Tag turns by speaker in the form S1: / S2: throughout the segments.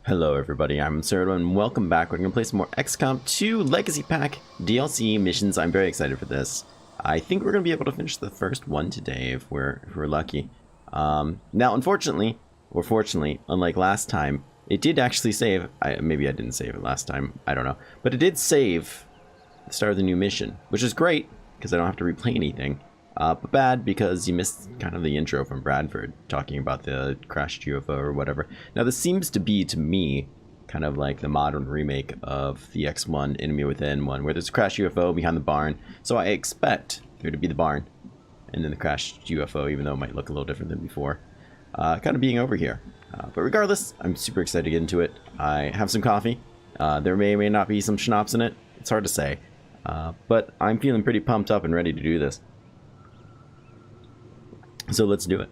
S1: Hello everybody, I'm Absurdum and welcome back. We're going to play some more XCOM 2 Legacy Pack DLC missions. I'm very excited for this. I think we're going to be able to finish the first one today if we're lucky. Now unfortunately, or fortunately, unlike last time, it did actually save. Maybe I didn't save it last time, I don't know. But it did save the start of the new mission, which is great because I don't have to replay anything. But bad because you missed kind of the intro from Bradford talking about the crashed UFO or whatever. Now this seems to be, to me, kind of like the modern remake of the X1 Enemy Within one, where there's a crashed UFO behind the barn. So I expect there to be the barn and then the crashed UFO, even though it might look a little different than before, kind of being over here. But regardless, I'm super excited to get into it. I have some coffee. There may or may not be some schnapps in it. It's hard to say. But I'm feeling pretty pumped up and ready to do this. So let's do it.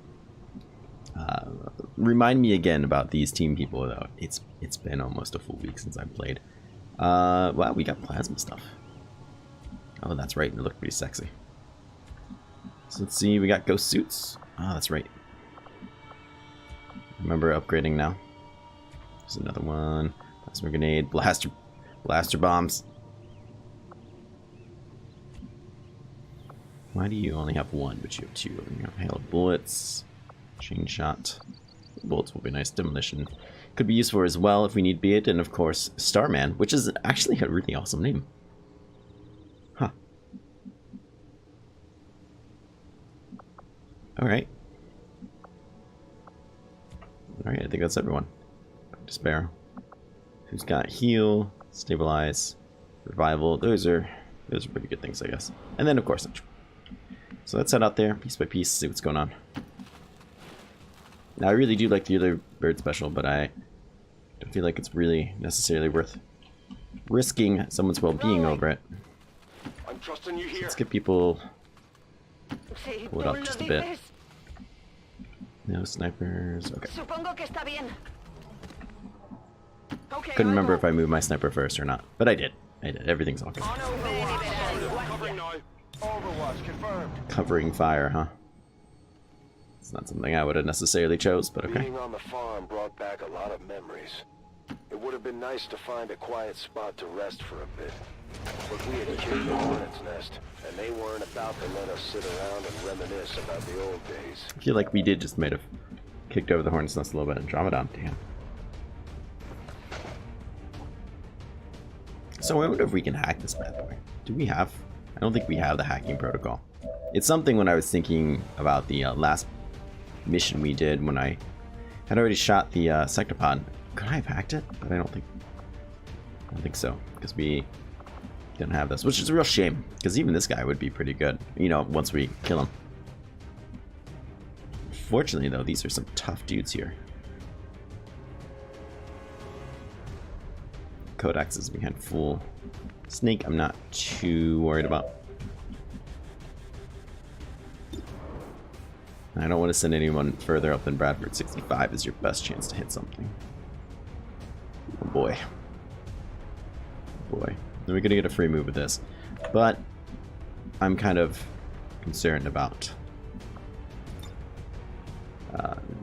S1: Remind me again about these team people, though. It's been almost a full week since I've played. Wow, we got plasma stuff. Oh, that's right. They look pretty sexy. So let's see. We got ghost suits. Oh, that's right. Remember upgrading now. There's another one. Plasma grenade. Blaster bombs. Why do you only have one, but you have two? You have hail of bullets, chain shot. Bullets will be nice. Demolition could be useful as well if we need be it, and of course Starman, which is actually a really awesome name. Huh. All right. All right. I think that's everyone. Despair. Who's got heal, stabilize, revival? Those are pretty good things, I guess. And then of course. So let's head out there, piece by piece, see what's going on. Now, I really do like the other bird special, but I don't feel like it's really necessarily worth risking someone's well-being over it.
S2: I'm trusting you here.
S1: Let's get people pulled up just a bit. No snipers. Okay. Couldn't remember if I moved my sniper first or not, but I did. I did. Everything's all good.
S2: Overwatch confirmed.
S1: Covering fire, huh? It's not something I would have necessarily chose, but okay.
S2: Being on the farm brought back a lot of memories. It would have been nice to find a quiet spot to rest for a bit. But we had kicked the hornet's nest, and they weren't about to let us sit around and reminisce about the old days.
S1: I feel like we did just might have kicked over the hornet's nest a little bit and Andromedon. Damn. So I wonder if we can hack this bad boy. Do we have? I don't think we have the hacking protocol. It's something when I was thinking about the last mission we did when I had already shot the sectopod. Could I have hacked it? But I don't think so, because we didn't have this, which is a real shame, because even this guy would be pretty good, you know, once we kill him. Fortunately, though, these are some tough dudes here. Codex is behind full. Snake, I'm not too worried about. I don't want to send anyone further up than Bradford. 65 is your best chance to hit something. Oh boy. Boy. Then we're going to get a free move with this. But I'm kind of concerned about...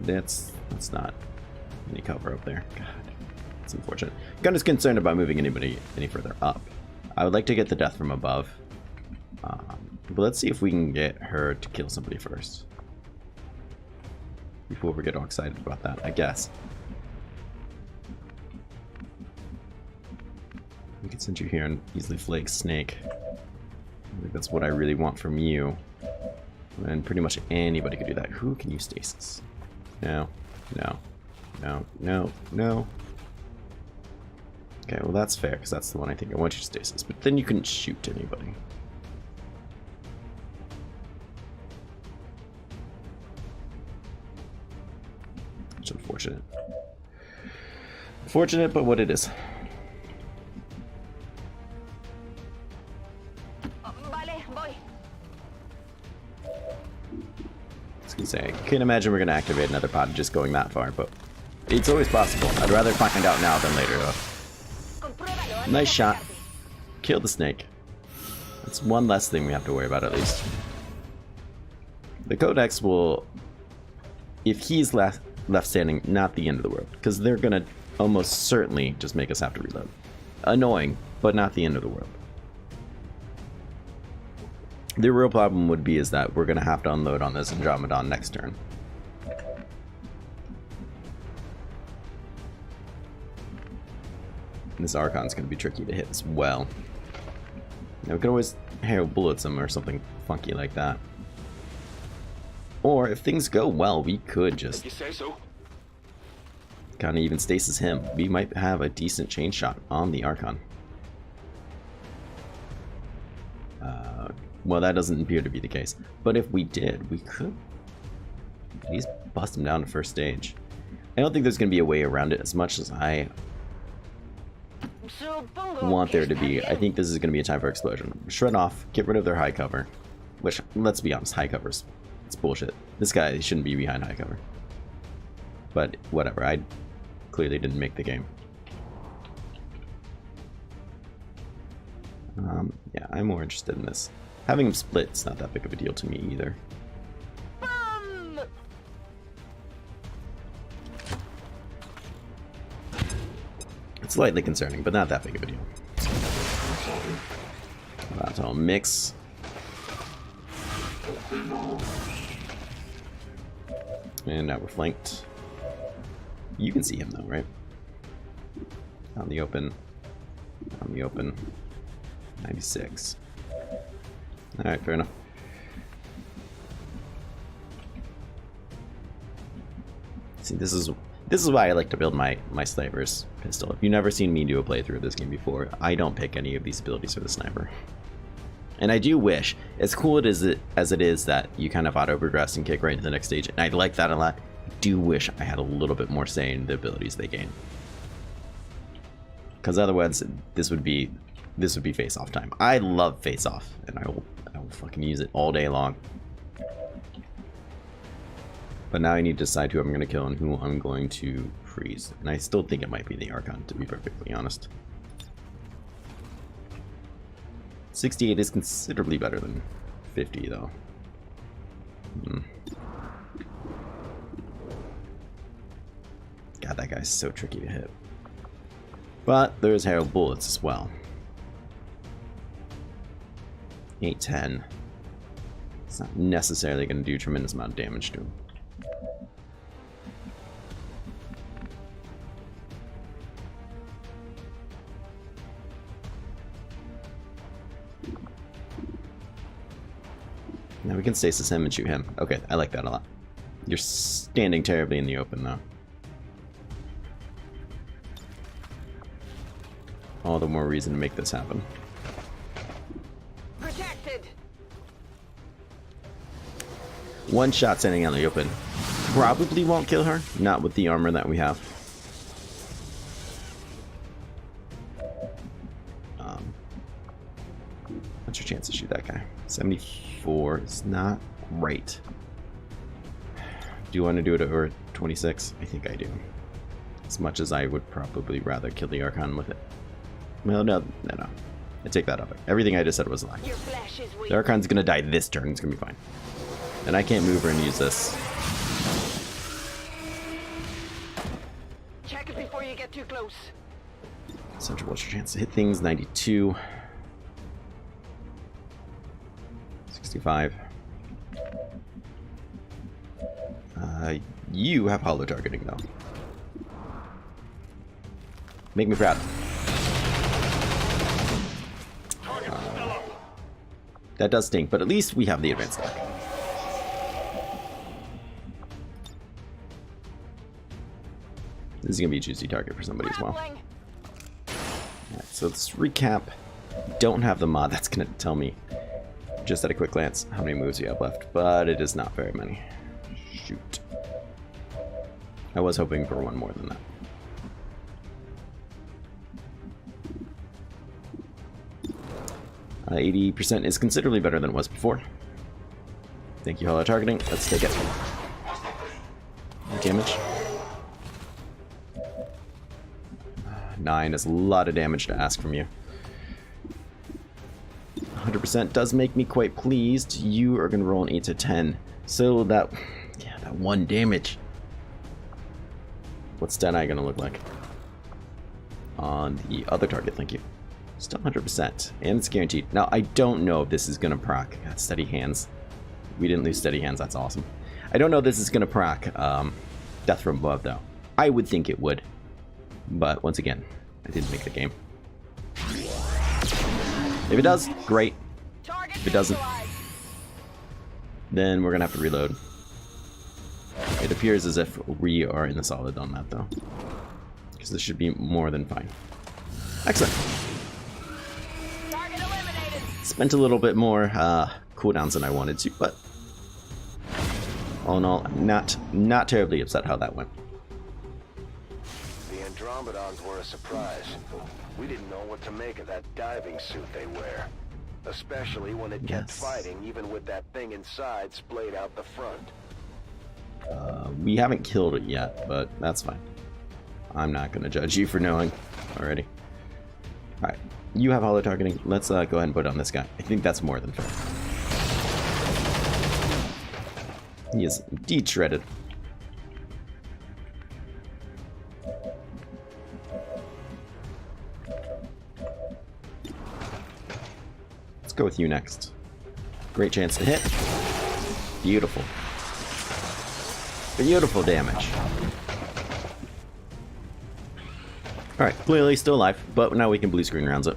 S1: that's not any cover up there. God, it's unfortunate. I'm kind of concerned about moving anybody any further up. I would like to get the death from above. But let's see if we can get her to kill somebody first. Before we get all excited about that, I guess. We can send you here and easily flake Snake. I think that's what I really want from you. And pretty much anybody could do that. Who can use stasis? No. No. No. No. No. Okay, well that's fair, because that's the one I think I want you to stasis. But then you couldn't shoot anybody. It's unfortunate. Unfortunate, but what it is. I was gonna say, I can't imagine we're gonna activate another pod just going that far, but it's always possible. I'd rather find out now than later, though. Nice shot. Kill the snake. That's one less thing we have to worry about, at least. The Codex will... If he's left standing, not the end of the world, because they're gonna almost certainly just make us have to reload. Annoying, but not the end of the world. The real problem would be is that we're gonna have to unload on this Andromedon next turn. This Archon's gonna be tricky to hit as well. Now we can always hail bullets him or something funky like that. Or if things go well, we could just kind of even stasis him. We might have a decent chain shot on the Archon. Well, that doesn't appear to be the case. But if we did, we could at least bust him down to first stage. I don't think there's going to be a way around it as much as I want there to be. I think this is going to be a time for explosion. Shred off, get rid of their high cover. Which, let's be honest, high covers. It's bullshit. This guy shouldn't be behind high cover. But whatever, I clearly didn't make the game. Yeah, I'm more interested in this. Having him split is not that big of a deal to me either. It's slightly concerning, but not that big of a deal. That's all mix. And now we're flanked. You can see him though, right? On the open. On the open. 96. Alright, fair enough. See, this is why I like to build my sniper's pistol. If you've never seen me do a playthrough of this game before, I don't pick any of these abilities for the sniper. And I do wish, as cool as it is that you kind of auto-progress and kick right into the next stage, and I like that a lot, I do wish I had a little bit more say in the abilities they gain. Because otherwise, this would be face-off time. I love face-off, and I will fucking use it all day long. But now I need to decide who I'm going to kill and who I'm going to freeze. And I still think it might be the Archon, to be perfectly honest. 68 is considerably better than 50, though. God, that guy's so tricky to hit. But there's hail bullets as well. 810. It's not necessarily going to do a tremendous amount of damage to him. Now we can stasis him and shoot him. Okay, I like that a lot. You're standing terribly in the open, though. All the more reason to make this happen.
S3: Protected.
S1: One shot standing out in the open. Probably won't kill her. Not with the armor that we have. What's your chance to shoot that guy? 74 is not great. Do you want to do it over 26? I think I do. As much as I would probably rather kill the Archon with it. Well, no. I take that up. Everything I just said was a lie.
S3: Your flesh is weak.
S1: The Archon's gonna die this turn. It's gonna be fine. And I can't move her and use this.
S3: Check it before you get too close.
S1: Central, what's your chance to hit things? 92. 65. You have hollow targeting, though. Make me proud. That does stink, but at least we have the advanced attack. This is going to be a juicy target for somebody as well. Alright, so let's recap. Don't have the mod. That's going to tell me, just at a quick glance, how many moves you have left, but it is not very many. Shoot. I was hoping for one more than that. Uh, 80% is considerably better than it was before. Thank you, hollow targeting. Let's take it. Damage. 9 is a lot of damage to ask from you. 100% does make me quite pleased. You are going to roll an 8 to 10. So that, yeah, that 1 damage. What's Deadeye gonna look like? On the other target, thank you. Still 100%, and it's guaranteed. Now, I don't know if this is gonna proc. God, steady hands. We didn't lose steady hands, that's awesome. I don't know if this is gonna proc Death from Above, though. I would think it would. But, once again, I didn't make the game. If it does, great. If it doesn't, then we're gonna have to reload. It appears as if we are in the solid on that, though. Because this should be more than fine. Excellent.
S3: Target eliminated.
S1: Spent a little bit more cooldowns than I wanted to, but all in all, not terribly upset how that went.
S2: The Andromedons were a surprise. We didn't know what to make of that diving suit they wear. Especially when it kept fighting, even with that thing inside splayed out the front.
S1: We haven't killed it yet, but that's fine. I'm not going to judge you for knowing already. Alright, you have holo targeting. Let's go ahead and put it on this guy. I think that's more than fair. He is indeed shredded. Let's go with you next. Great chance to hit. Beautiful. Beautiful damage. Alright, clearly still alive, but now we can blue screen rounds it.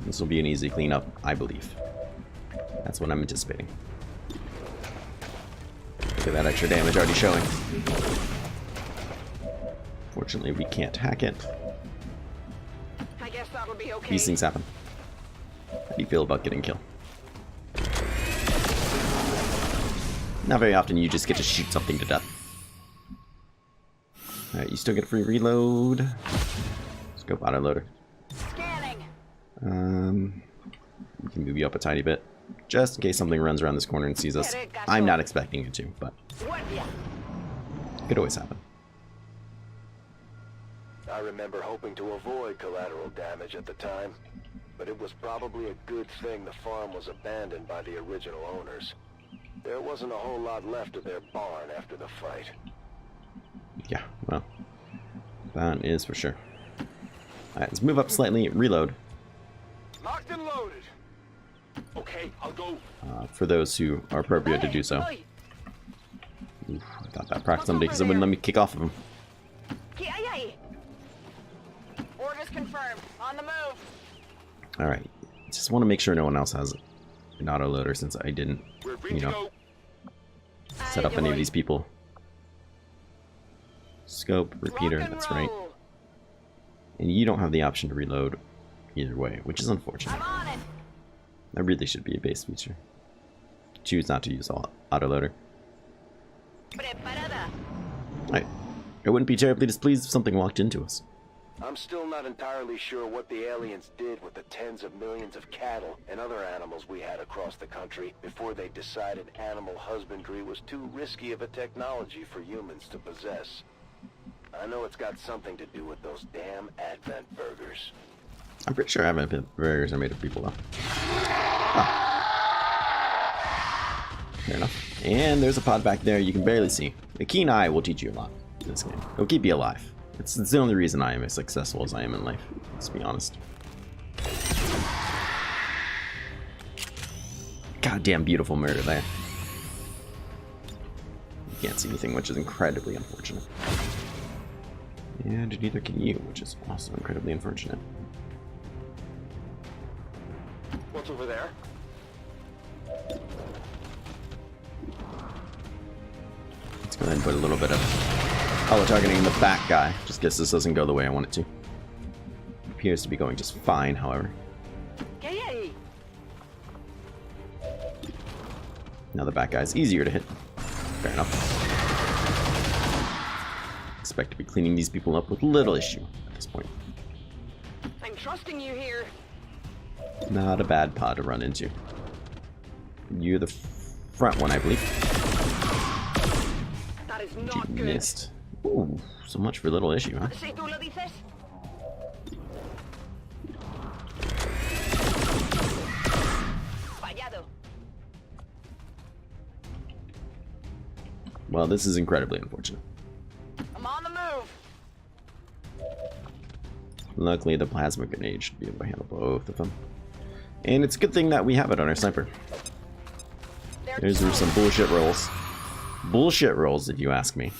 S1: This will be an easy cleanup, I believe. That's what I'm anticipating. Look at that extra damage already showing. Fortunately, we can't hack it.
S3: I guess that'll be okay.
S1: These things happen. How do you feel about getting killed? Not very often you just get to shoot something to death. Alright, you still get a free reload. Scope autoloader.
S3: Scanning.
S1: We can move you up a tiny bit. Just in case something runs around this corner and sees us. I'm not expecting it to, but
S3: What? Yeah.
S1: could always happen.
S2: I remember hoping to avoid collateral damage at the time, but it was probably a good thing the farm was abandoned by the original owners. There wasn't a whole lot left of their barn after the fight.
S1: Yeah, well, that is for sure. Alright, let's move up slightly, reload.
S2: Locked and loaded. Okay, I'll go.
S1: For those who are appropriate to do so. Oof, I thought that procced somebody because it wouldn't let me kick off of him.
S3: Orders confirmed. On the move.
S1: Alright, just want to make sure no one else has an autoloader since I didn't, you know, set up any of these people. Scope, repeater, that's right. And you don't have the option to reload either way, which is unfortunate.
S3: I'm on it.
S1: That really should be a base feature. Choose not to use autoloader. Alright, I wouldn't be terribly displeased if something walked into us.
S2: I'm still not entirely sure what the aliens did with the tens of millions of cattle and other animals we had across the country before they decided animal husbandry was too risky of a technology for humans to possess. I know it's got something to do with those damn Advent burgers.
S1: I'm pretty sure Advent burgers are made of people, though. Oh. Fair enough. And there's a pod back there you can barely see. A keen eye will teach you a lot in this game. It'll keep you alive. It's the only reason I am as successful as I am in life, let's be honest. Goddamn beautiful murder there. You can't see anything, which is incredibly unfortunate. And neither can you, which is also incredibly unfortunate.
S2: What's over there?
S1: Let's go ahead and put a little bit of holo targeting in the back guy, just in case this doesn't go the way I want it to. Appears to be going just fine, however. Now the back guy's easier to hit. Fair enough. Expect to be cleaning these people up with little issue at this point.
S3: I'm trusting you here.
S1: Not a bad pod to run into. You're the front one, I believe.
S3: That is not good.
S1: Missed. Ooh, so much for little issue, huh?
S3: Si tú lo dices. Fallado.
S1: Well, this is incredibly unfortunate.
S3: I'm on the move.
S1: Luckily, the plasma grenade should be able to handle both of them. And it's a good thing that we have it on our sniper. There's some bullshit rolls. Bullshit rolls, if you ask me.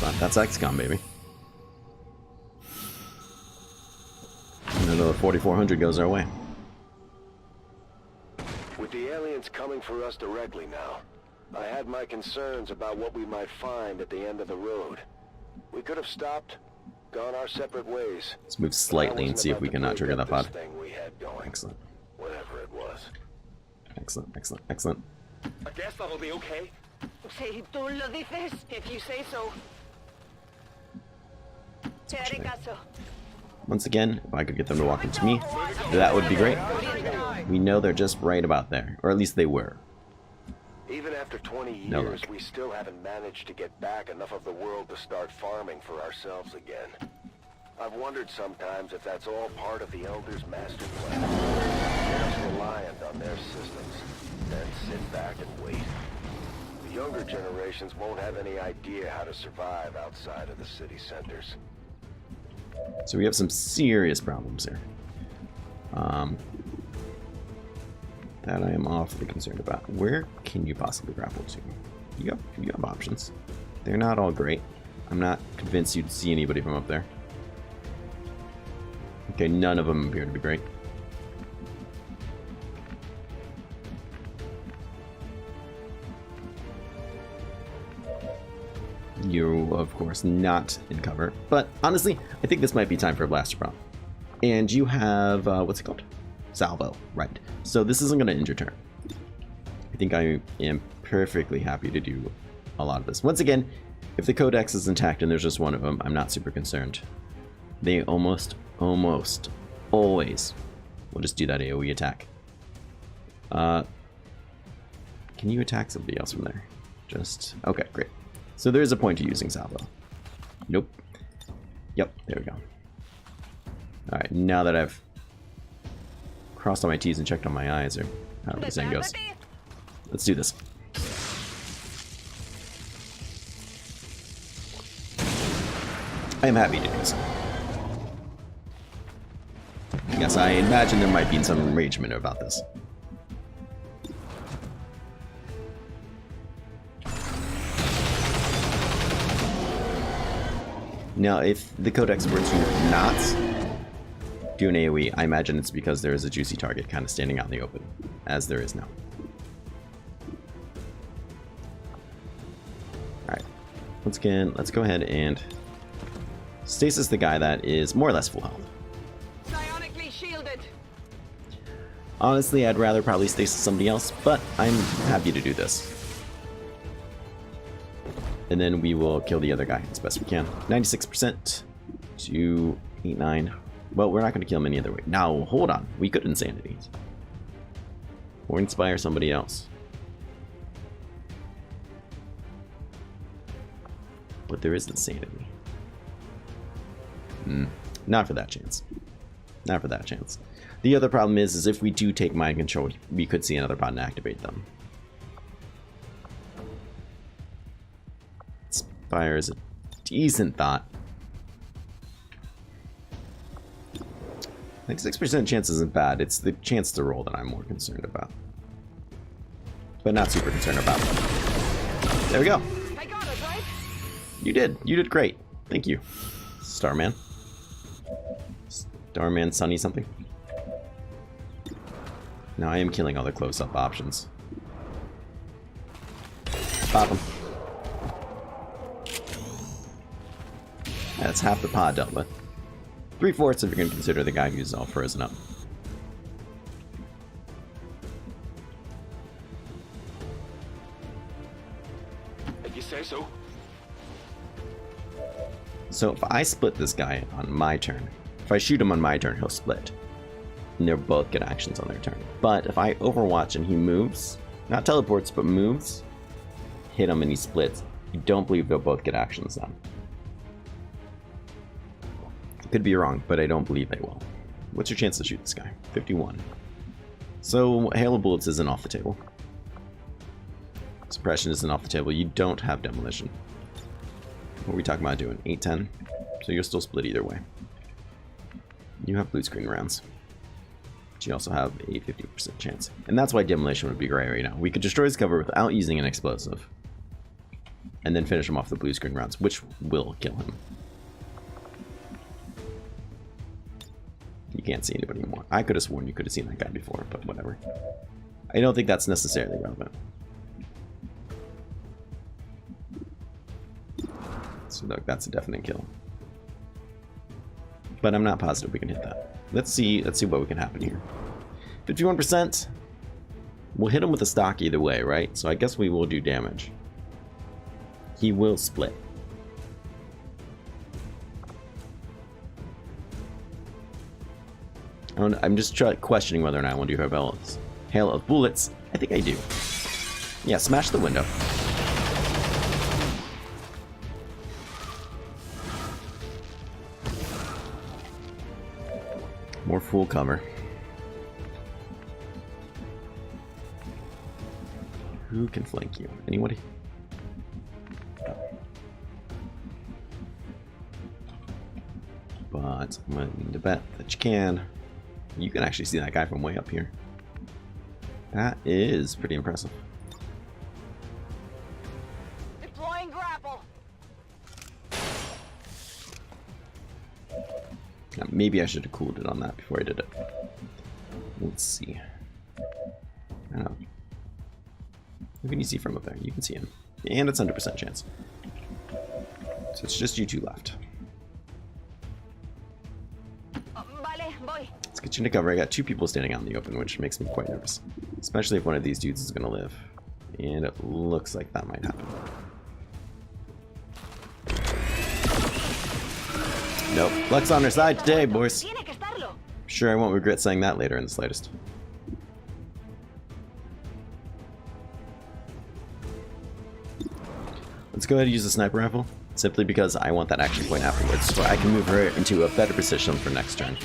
S1: But that's XCOM, baby. And another 4400 goes our way.
S2: With the aliens coming for us directly now, I had my concerns about what we might find at the end of the road. We could have stopped, gone our separate ways.
S1: Let's move slightly and see if we can not trigger that pod.
S2: Thing we had going.
S1: Excellent.
S2: Whatever it was.
S1: Excellent, excellent, excellent.
S2: I guess that'll be okay.
S3: Si tú lo dices, if you say so. Te haré caso.
S1: Once again, if I could get them to walk into me, that would be great. We know they're just right about there, or at least they were.
S2: Even after 20 years, we still haven't managed to get back enough of the world to start farming for ourselves again. I've wondered sometimes if that's all part of the Elders' master plan. Get us reliant on their systems, then sit back and wait. The younger generations won't have any idea how to survive outside of the city centers.
S1: So we have some serious problems here. That I am awfully concerned about. Where can you possibly grapple to? You have options. They're not all great. I'm not convinced you'd see anybody from up there. Okay, none of them appear to be great. You, of course, not in cover. But honestly, I think this might be time for a blaster bomb. And you have, what's it called? Salvo, right. So this isn't going to end your turn. I think I am perfectly happy to do a lot of this. Once again, if the codex is intact and there's just one of them, I'm not super concerned. They almost always will just do that AoE attack. Can you attack somebody else from there? Just, okay, great. So there is a point to using salvo. Nope. Yep, there we go. Alright, now that I've crossed all my T's and checked on my I's, or however the saying goes, let's do this. I am happy to do so. Yes, I imagine there might be some enragement about this. Now, if the codex were to not do an AoE, I imagine it's because there is a juicy target kind of standing out in the open, as there is now. Alright, once again, let's go ahead and stasis the guy that is more or less full health.
S3: Psionically shielded.
S1: Honestly, I'd rather probably stasis somebody else, but I'm happy to do this. And then we will kill the other guy as best we can. 96% to 89. Well, we're not going to kill him any other way. Now, hold on. We could insanity. Or inspire somebody else. But there is insanity. Not for that chance. Not for that chance. The other problem is if we do take mind control, we could see another pod and activate them. Inspire is a decent thought. 96% chance isn't bad. It's the chance to roll that I'm more concerned about. But not super concerned about. There we go.
S3: I got it, right?
S1: You did. You did great. Thank you, Starman. Starman Sunny something. Now I am killing all the close-up options. Pop him. That's half the pod dealt with. 3/4 if you're going to consider the guy who's all frozen up.
S2: If you say so.
S1: So if I split this guy on my turn, if I shoot him on my turn, he'll split. And they'll both get actions on their turn. But if I overwatch and he moves, not teleports, but moves, hit him and he splits, I don't believe they'll both get actions done. Could be wrong, but I don't believe they will. What's your chance to shoot this guy? 51. So Hail of Bullets isn't off the table. Suppression isn't off the table. You don't have demolition. What are we talking about doing? 810? So you'll still split either way. You have blue screen rounds. But you also have a 50% chance. And that's why demolition would be great right now. We could destroy his cover without using an explosive. And then finish him off the blue screen rounds, which will kill him. You can't see anybody anymore. I could have sworn you could have seen that guy before, but whatever. I don't think that's necessarily relevant. So look, that's a definite kill. But I'm not positive we can hit that. Let's see what we can happen here. 51%. We'll hit him with a stock either way, right? So I guess we will do damage. He will split. I'm just questioning whether or not I want to do hail of bullets. I think I do. Yeah, smash the window. More full cover. Who can flank you? Anybody? But I'm going to bet that you can. You can actually see that guy from way up here. That is pretty impressive.
S3: Deploying grapple.
S1: Now, maybe I should have cooled it on that before I did it. Let's see. I don't know. Who can you see from up there? You can see him. And it's 100% chance. So it's just you two left.
S3: Vale, voy.
S1: Let's get you into cover. I got two people standing out in the open, which makes me quite nervous. Especially if one of these dudes is going to live. And it looks like that might happen. Nope. Luck's on our side today, boys. Sure, I won't regret saying that later in the slightest. Let's go ahead and use the sniper rifle, simply because I want that action point afterwards, so I can move her into a better position for next turn.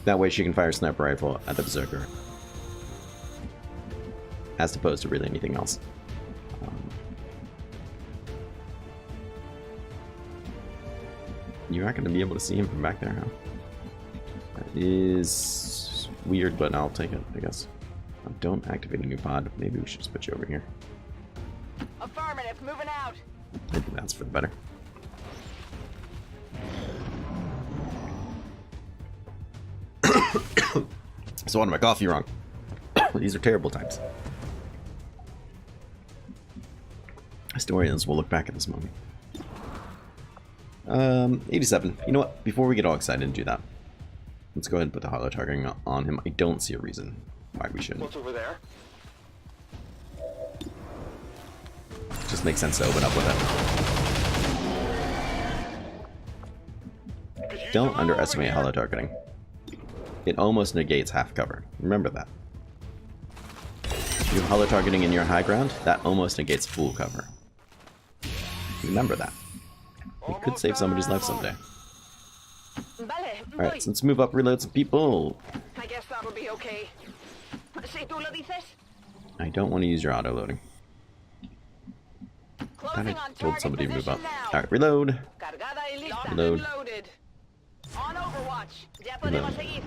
S1: That way she can fire a sniper rifle at the berserker, as opposed to really anything else. You aren't going to be able to see him from back there, huh? That is weird, but I'll take it, I guess. Don't activate a new pod. Maybe we should just put you over here.
S3: Affirmative, moving out.
S1: I think that's for the better. So on my coffee wrong. These are terrible times. Historians will look back at this moment. 87. You know what? Before we get all excited and do that, let's go ahead and put the hollow targeting on him. I don't see a reason why we shouldn't.
S2: What's over there?
S1: Just makes sense to open up with it. Don't underestimate hollow targeting. It almost negates half cover. Remember that. If you have hollow targeting in your high ground, that almost negates full cover. Remember that. It could save somebody's life someday. Alright, so let's move up, reload some people.
S3: I guess that'll be okay. Si tú lo dices.
S1: I don't want to use your auto loading.
S3: Closing
S1: I
S3: on
S1: told
S3: target
S1: somebody to move up.
S3: position now.
S1: Alright, reload.
S3: Cargada y lista.
S1: Reload.
S3: Loaded. On Overwatch. Ya podemos seguir.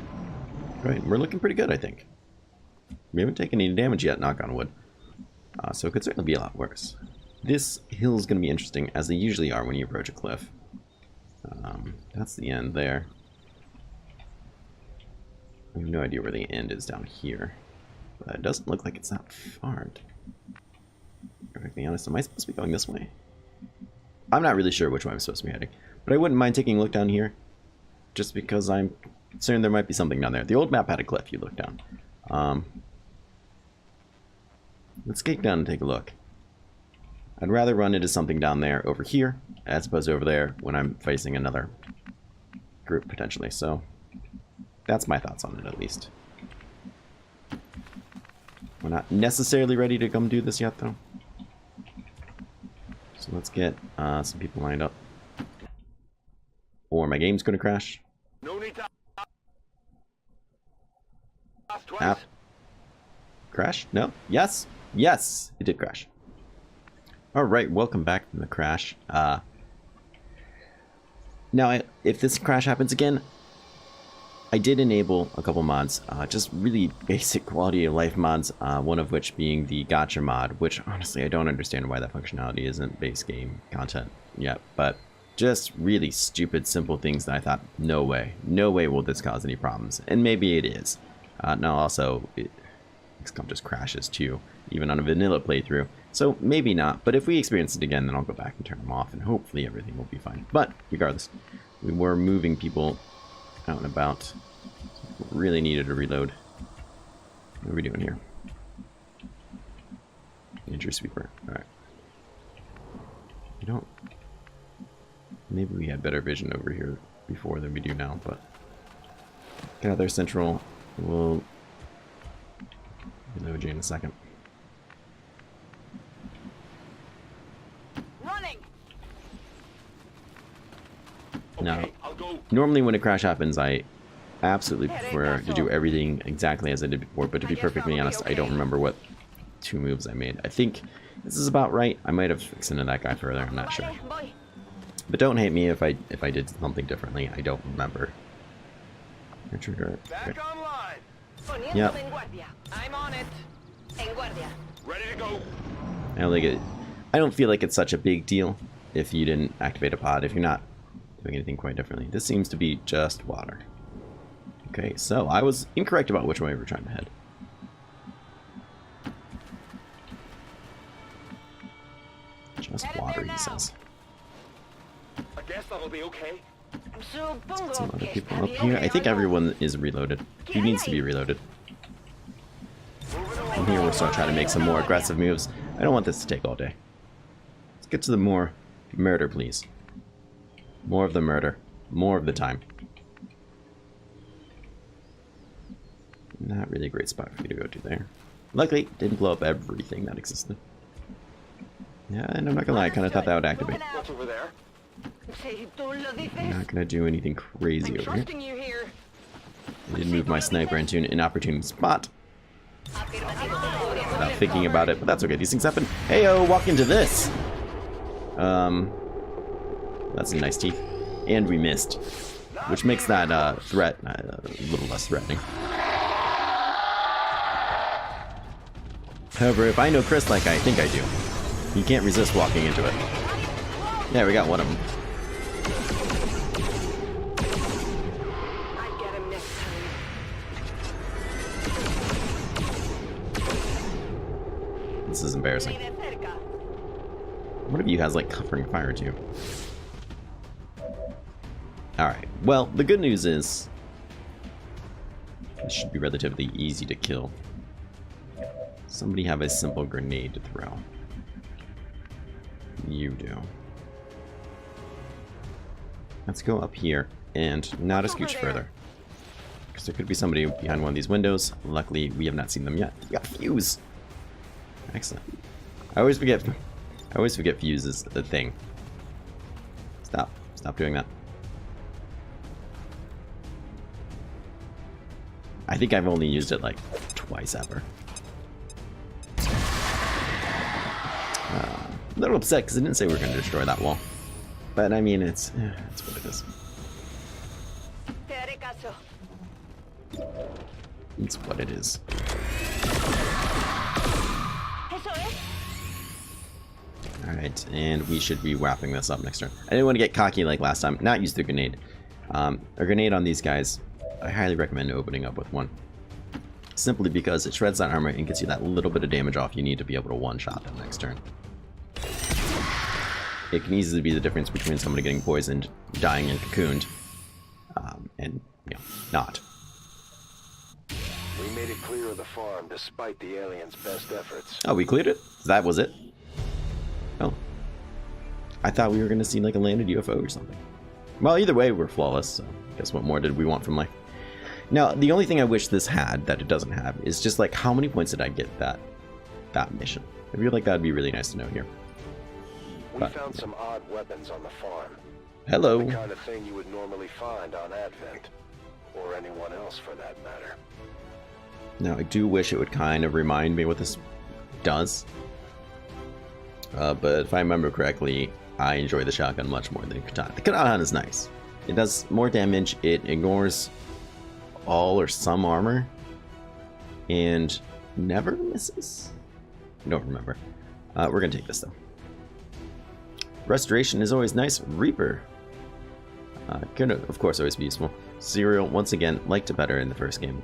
S1: Right, we're looking pretty good, I think. We haven't taken any damage yet, knock on wood. So it could certainly be a lot worse. This hill is going to be interesting, as they usually are when you approach a cliff. That's the end there. I have no idea where the end is down here. But it doesn't look like it's that far. To be honest, am I supposed to be going this way? I'm not really sure which way I'm supposed to be heading. But I wouldn't mind taking a look down here. Just because I'm concerned there might be something down there. The old map had a cliff you look down. Let's get down and take a look. I'd rather run into something down there over here, as opposed to over there when I'm facing another group, potentially. So, that's my thoughts on it, at least. We're not necessarily ready to come do this yet, though. So let's get some people lined up. Or my game's going to crash.
S2: No need to ask twice.
S1: App. Crash? No? Yes? Yes! It did crash. Alright, welcome back from the crash. Now, if this crash happens again, I did enable a couple mods, just really basic quality of life mods, one of which being the gotcha mod, which honestly I don't understand why that functionality isn't base game content yet, but just really stupid simple things that I thought, no way will this cause any problems, and maybe it is. Now also, XCOM just crashes too, even on a vanilla playthrough, so maybe not, but if we experience it again, then I'll go back and turn them off, and hopefully everything will be fine. But regardless, we were moving people out and about. Really needed a reload. What are we doing here? Injury sweeper. Alright. You don't... Maybe we had better vision over here before than we do now, but... Get out there, Central. We'll... reload you in a second.
S3: Running.
S1: Now, normally when a crash happens, I absolutely prefer to do everything exactly as I did before, but to be perfectly honest, I don't remember what 2 moves I made. I think this is about right. I might have extended that guy further, I'm not sure. But don't hate me if I did something differently. I don't remember. Trigger.
S2: Back online.
S1: Yep.
S3: I'm on it. En guardia.
S2: Ready to go.
S1: I don't feel like it's such a big deal if you didn't activate a pod, if you're not doing anything quite differently. This seems to be just water. Okay, so I was incorrect about which way we were trying to head. Just water, he says.
S2: I guess that'll be okay.
S1: Some other people up here. I think everyone is reloaded. He needs to be reloaded. From here we'll start trying to make some more aggressive moves. I don't want this to take all day. Let's get to the more murder, please. More of the murder. More of the time. Not really a great spot for you to go to there. Luckily, didn't blow up everything that existed. Yeah, and I'm not gonna lie, I kind of thought that would activate.
S2: What's over there?
S1: I'm not gonna do anything crazy over here. I did move my sniper into an inopportune spot without thinking about it, but that's okay. These things happen. Heyo, walk into this. That's some nice teeth, and we missed, which makes that threat a little less threatening. However, if I know Chris like I think I do, you can't resist walking into it. Yeah, we got one of them.
S3: I get him next time.
S1: This is embarrassing. One of you has like covering fire too. Alright, well, the good news is this should be relatively easy to kill. Somebody have a simple grenade to throw. You do. Let's go up here and not a scooch further, because there could be somebody behind one of these windows. Luckily, we have not seen them yet. We got fuse. Excellent. I always forget fuse is the thing. Stop doing that. I think I've only used it like twice ever. A little upset because I didn't say we were going to destroy that wall. But I mean, it's what it is. It's what it is. Alright, and we should be wrapping this up next turn. I didn't want to get cocky like last time, not use the grenade. A grenade on these guys, I highly recommend opening up with one. Simply because it shreds that armor and gets you that little bit of damage off you need to be able to one-shot them next turn. It can easily be the difference between somebody getting poisoned, dying and cocooned, and, you know, not.
S2: We made it clear of the farm despite the aliens' best efforts.
S1: Oh, we cleared it? That was it? Oh. I thought we were going to see like a landed UFO or something. Well, either way, we're flawless, so I guess what more did we want from life? Now, the only thing I wish this had that it doesn't have is just like how many points did I get that mission? I feel like that would be really nice to know here.
S2: We found some odd weapons on the farm.
S1: Hello.
S2: The kind of thing you would normally find on Advent, or anyone else for that matter.
S1: Now, I do wish it would kind of remind me what this does. But if I remember correctly, I enjoy the shotgun much more than the katana. The katana is nice. It does more damage, it ignores all or some armor, and never misses? I don't remember. We're gonna take this though. Restoration is always nice. Reaper. Could of course always be useful. Serial, once again, liked it better in the first game.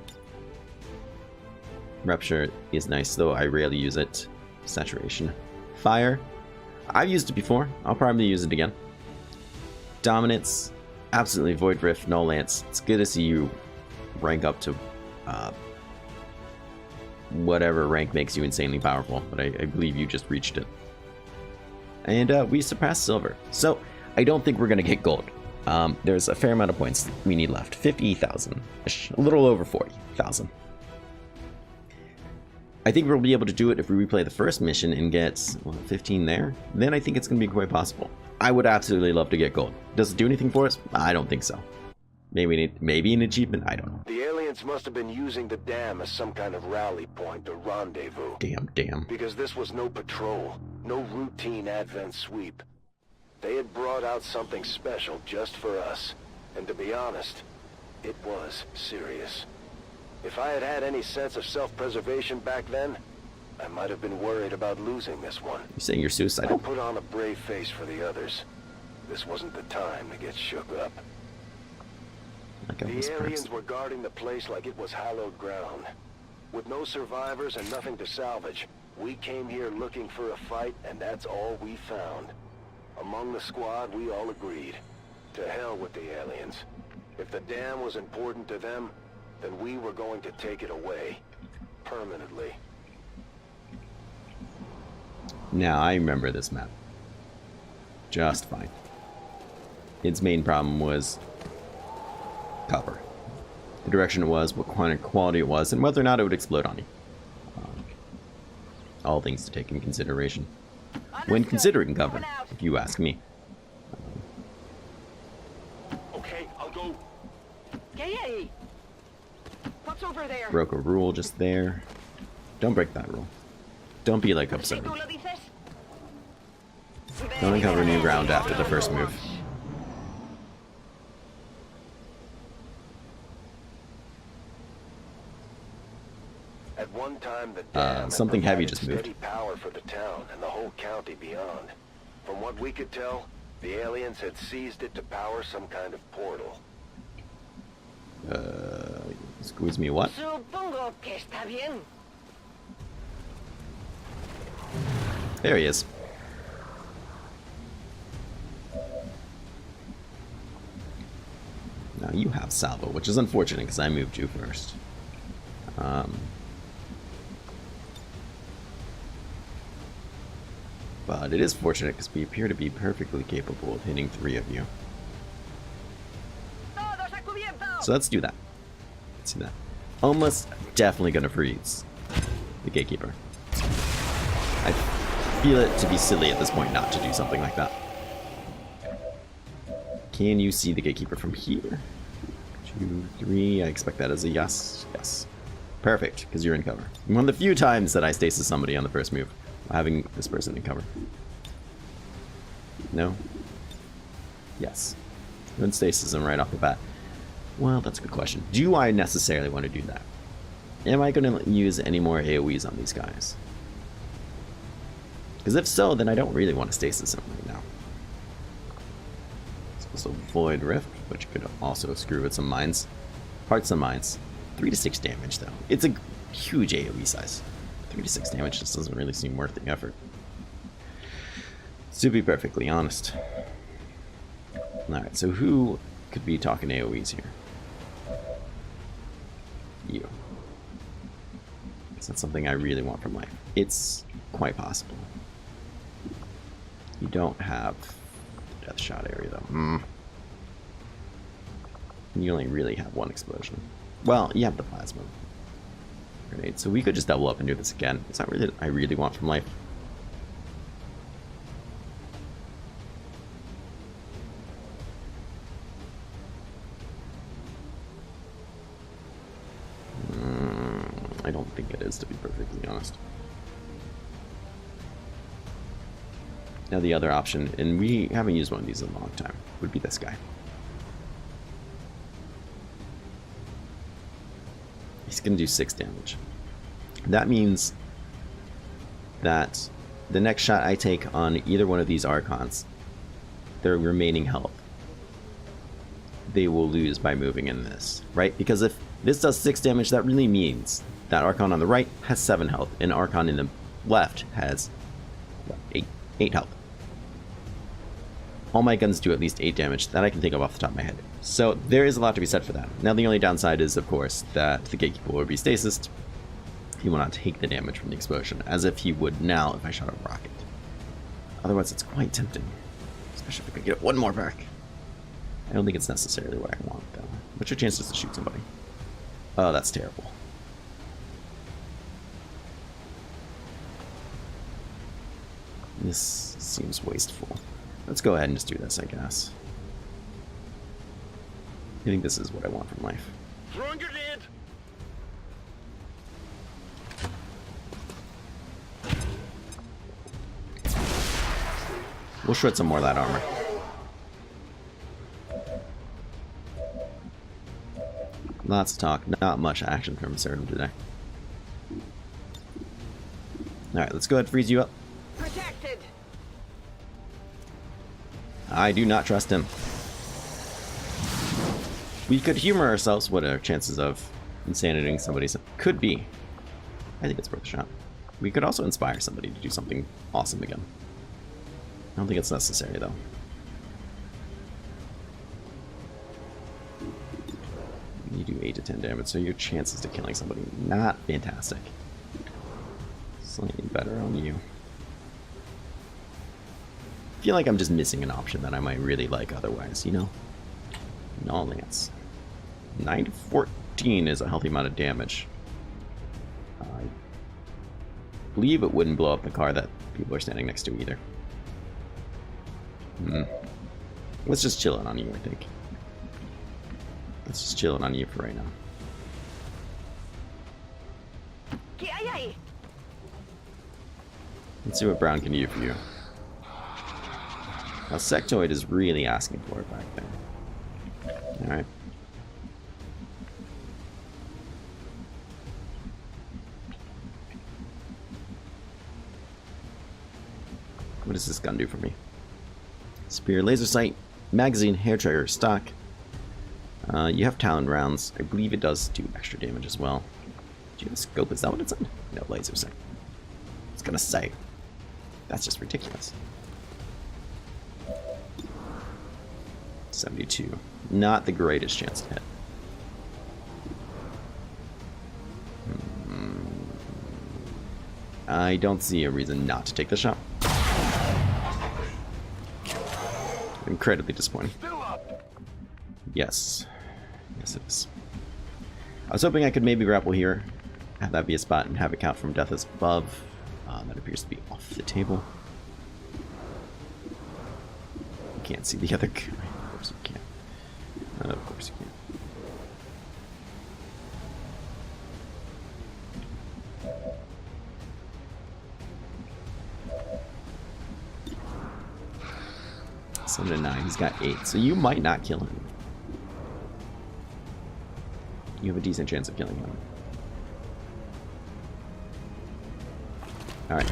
S1: Rupture is nice, though I rarely use it. Saturation. Fire. I've used it before. I'll probably use it again. Dominance. Absolutely Void Rift, Null Lance. It's good to see you rank up to whatever rank makes you insanely powerful, but I believe you just reached it. And we surpassed silver. So I don't think we're going to get gold. There's a fair amount of points we need left. 50,000. A little over 40,000. I think we'll be able to do it if we replay the first mission and get 15 there. Then I think it's going to be quite possible. I would absolutely love to get gold. Does it do anything for us? I don't think so. Maybe an achievement? I don't know.
S2: The aliens must have been using the dam as some kind of rally point or rendezvous.
S1: Damn.
S2: Because this was no patrol, no routine advent sweep. They had brought out something special just for us. And to be honest, it was serious. If I had had any sense of self-preservation back then, I might have been worried about losing this one.
S1: You saying you're suicidal?
S2: I put on a brave face for the others. This wasn't the time to get shook up. The aliens were guarding the place like it was hallowed ground. With no survivors and nothing to salvage, we came here looking for a fight, and that's all we found. Among the squad, we all agreed. To hell with the aliens. If the dam was important to them, then we were going to take it away. Permanently.
S1: Now, I remember this map. Just fine. Its main problem was copper. The direction it was, what kind of quality it was, and whether or not it would explode on you. All things to take in consideration. When considering cover, if you ask me.
S2: Okay, I'll go.
S3: Yay! What's over there?
S1: Broke a rule just there. Don't break that rule. Don't be like Absurdum. Don't uncover new ground after the first move.
S2: At one time, the dam
S1: something
S2: had
S1: heavy
S2: provided
S1: just moved.
S2: steady power for the town and the whole county beyond. From what we could tell, the aliens had seized it to power some kind of portal.
S1: Squeeze me what?
S3: Supongo que está bien.
S1: There he is. Now you have salvo, which is unfortunate because I moved you first. But it is fortunate because we appear to be perfectly capable of hitting 3 of you.
S3: Todos a cubierto.
S1: So let's do that. Let's do that. Almost definitely gonna freeze the gatekeeper. I feel it to be silly at this point not to do something like that. Can you see the gatekeeper from here? 2, 3. I expect that as a yes. Yes. Perfect, because you're in cover. One of the few times that I stasis somebody on the first move, having this person in cover. No? Yes. Then stasis him right off the bat. Well, that's a good question. Do I necessarily want to do that? Am I going to use any more AoEs on these guys? Because if so, then I don't really want to stasis him right now. It's also Void Rift, which could also screw with some mines. Parts of mines. 3 to 6 damage, though. It's a huge AoE size. 3 to 6 damage just doesn't really seem worth the effort. To be perfectly honest. Alright, so who could be talking AoEs here? You. Is that something I really want from life? It's quite possible. You don't have the death shot area, though. You only really have 1 explosion. Well, you have the plasma grenade, so we could just double up and do this again. Is that really what I really want from life? I don't think it is, to be perfectly honest. Now the other option, and we haven't used one of these in a long time, would be this guy. He's going to do 6 damage. That means that the next shot I take on either one of these Archons, their remaining health, they will lose by moving in this, right? Because if this does 6 damage, that really means that Archon on the right has 7 health, and Archon in the left has 8 health. All my guns do at least 8 damage, that I can think of off the top of my head. So there is a lot to be said for that. Now the only downside is, of course, that the Gatekeeper will be stasis. He will not take the damage from the explosion, as if he would now if I shot a rocket. Otherwise it's quite tempting, especially if I could get one more back. I don't think it's necessarily what I want, though. What's your chances to shoot somebody? Oh, that's terrible. This seems wasteful. Let's go ahead and just do this, I guess. I think this is what I want from life.
S2: Throwing grenade!
S1: We'll shred some more of that armor. Lots of talk, not much action from Absurdum today. Alright, let's go ahead and freeze you up.
S3: Protected.
S1: I do not trust him. We could humor ourselves. What are chances of insanitying somebody? Could be. I think it's worth a shot. We could also inspire somebody to do something awesome again. I don't think it's necessary, though. You do 8 to 10 damage, so your chances to killing somebody, not fantastic. Slightly better on you. I feel like I'm just missing an option that I might really like otherwise, you know? No Lance. 9 to 14 is a healthy amount of damage. I believe it wouldn't blow up the car that people are standing next to either. Let's just chill it on you, I think. Let's just chill it on you for right now. Let's see what Brown can do for you. Now, Sectoid is really asking for it back there. Alright. What does this gun do for me? Spear, laser sight, magazine, hair trigger, stock. You have talent rounds. I believe it does do extra damage as well. Do you have a scope? Is that what it said? No, laser sight. It's gonna say. That's just ridiculous. 72. Not the greatest chance to hit. I don't see a reason not to take the shot. Incredibly disappointing. Yes. Yes, it is. I was hoping I could maybe grapple here, have that be a spot, and have it count from death as above. That appears to be off the table. You can't see the other guy. Of course you can't. Of course you can't. Seven to 9. He's got 8, so you might not kill him. You have a decent chance of killing him. Alright.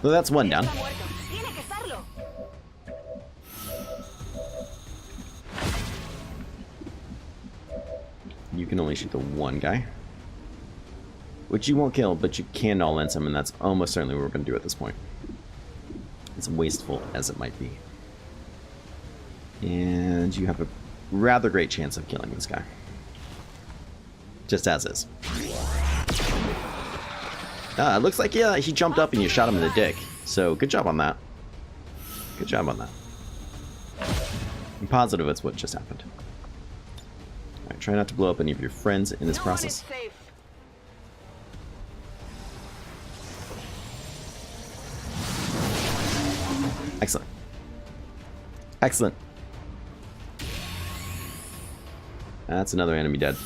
S1: So that's one down. You can only shoot the one guy. Which you won't kill, but you can all lens him, and that's almost certainly what we're going to do at this point. As wasteful as it might be. And you have a rather great chance of killing this guy. Just as is. It looks like, yeah, he jumped up and you shot him in the dick. So, good job on that. Good job on that. I'm positive it's what just happened. Alright, try not to blow up any of your friends in this process. Excellent. Excellent. That's another enemy dead.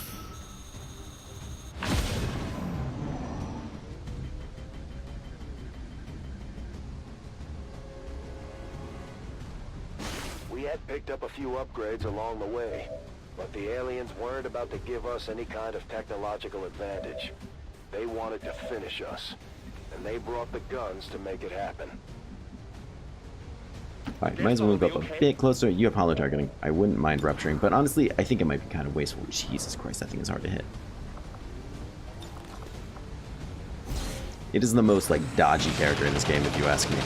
S2: We had picked up a few upgrades along the way. But the aliens weren't about to give us any kind of technological advantage. They wanted to finish us. And they brought the guns to make it happen.
S1: Alright, might as well move up a bit closer. You have hollow targeting. I wouldn't mind rupturing, but honestly, I think it might be kind of wasteful. Jesus Christ, that thing is hard to hit. It is the most, like, dodgy character in this game, if you ask me.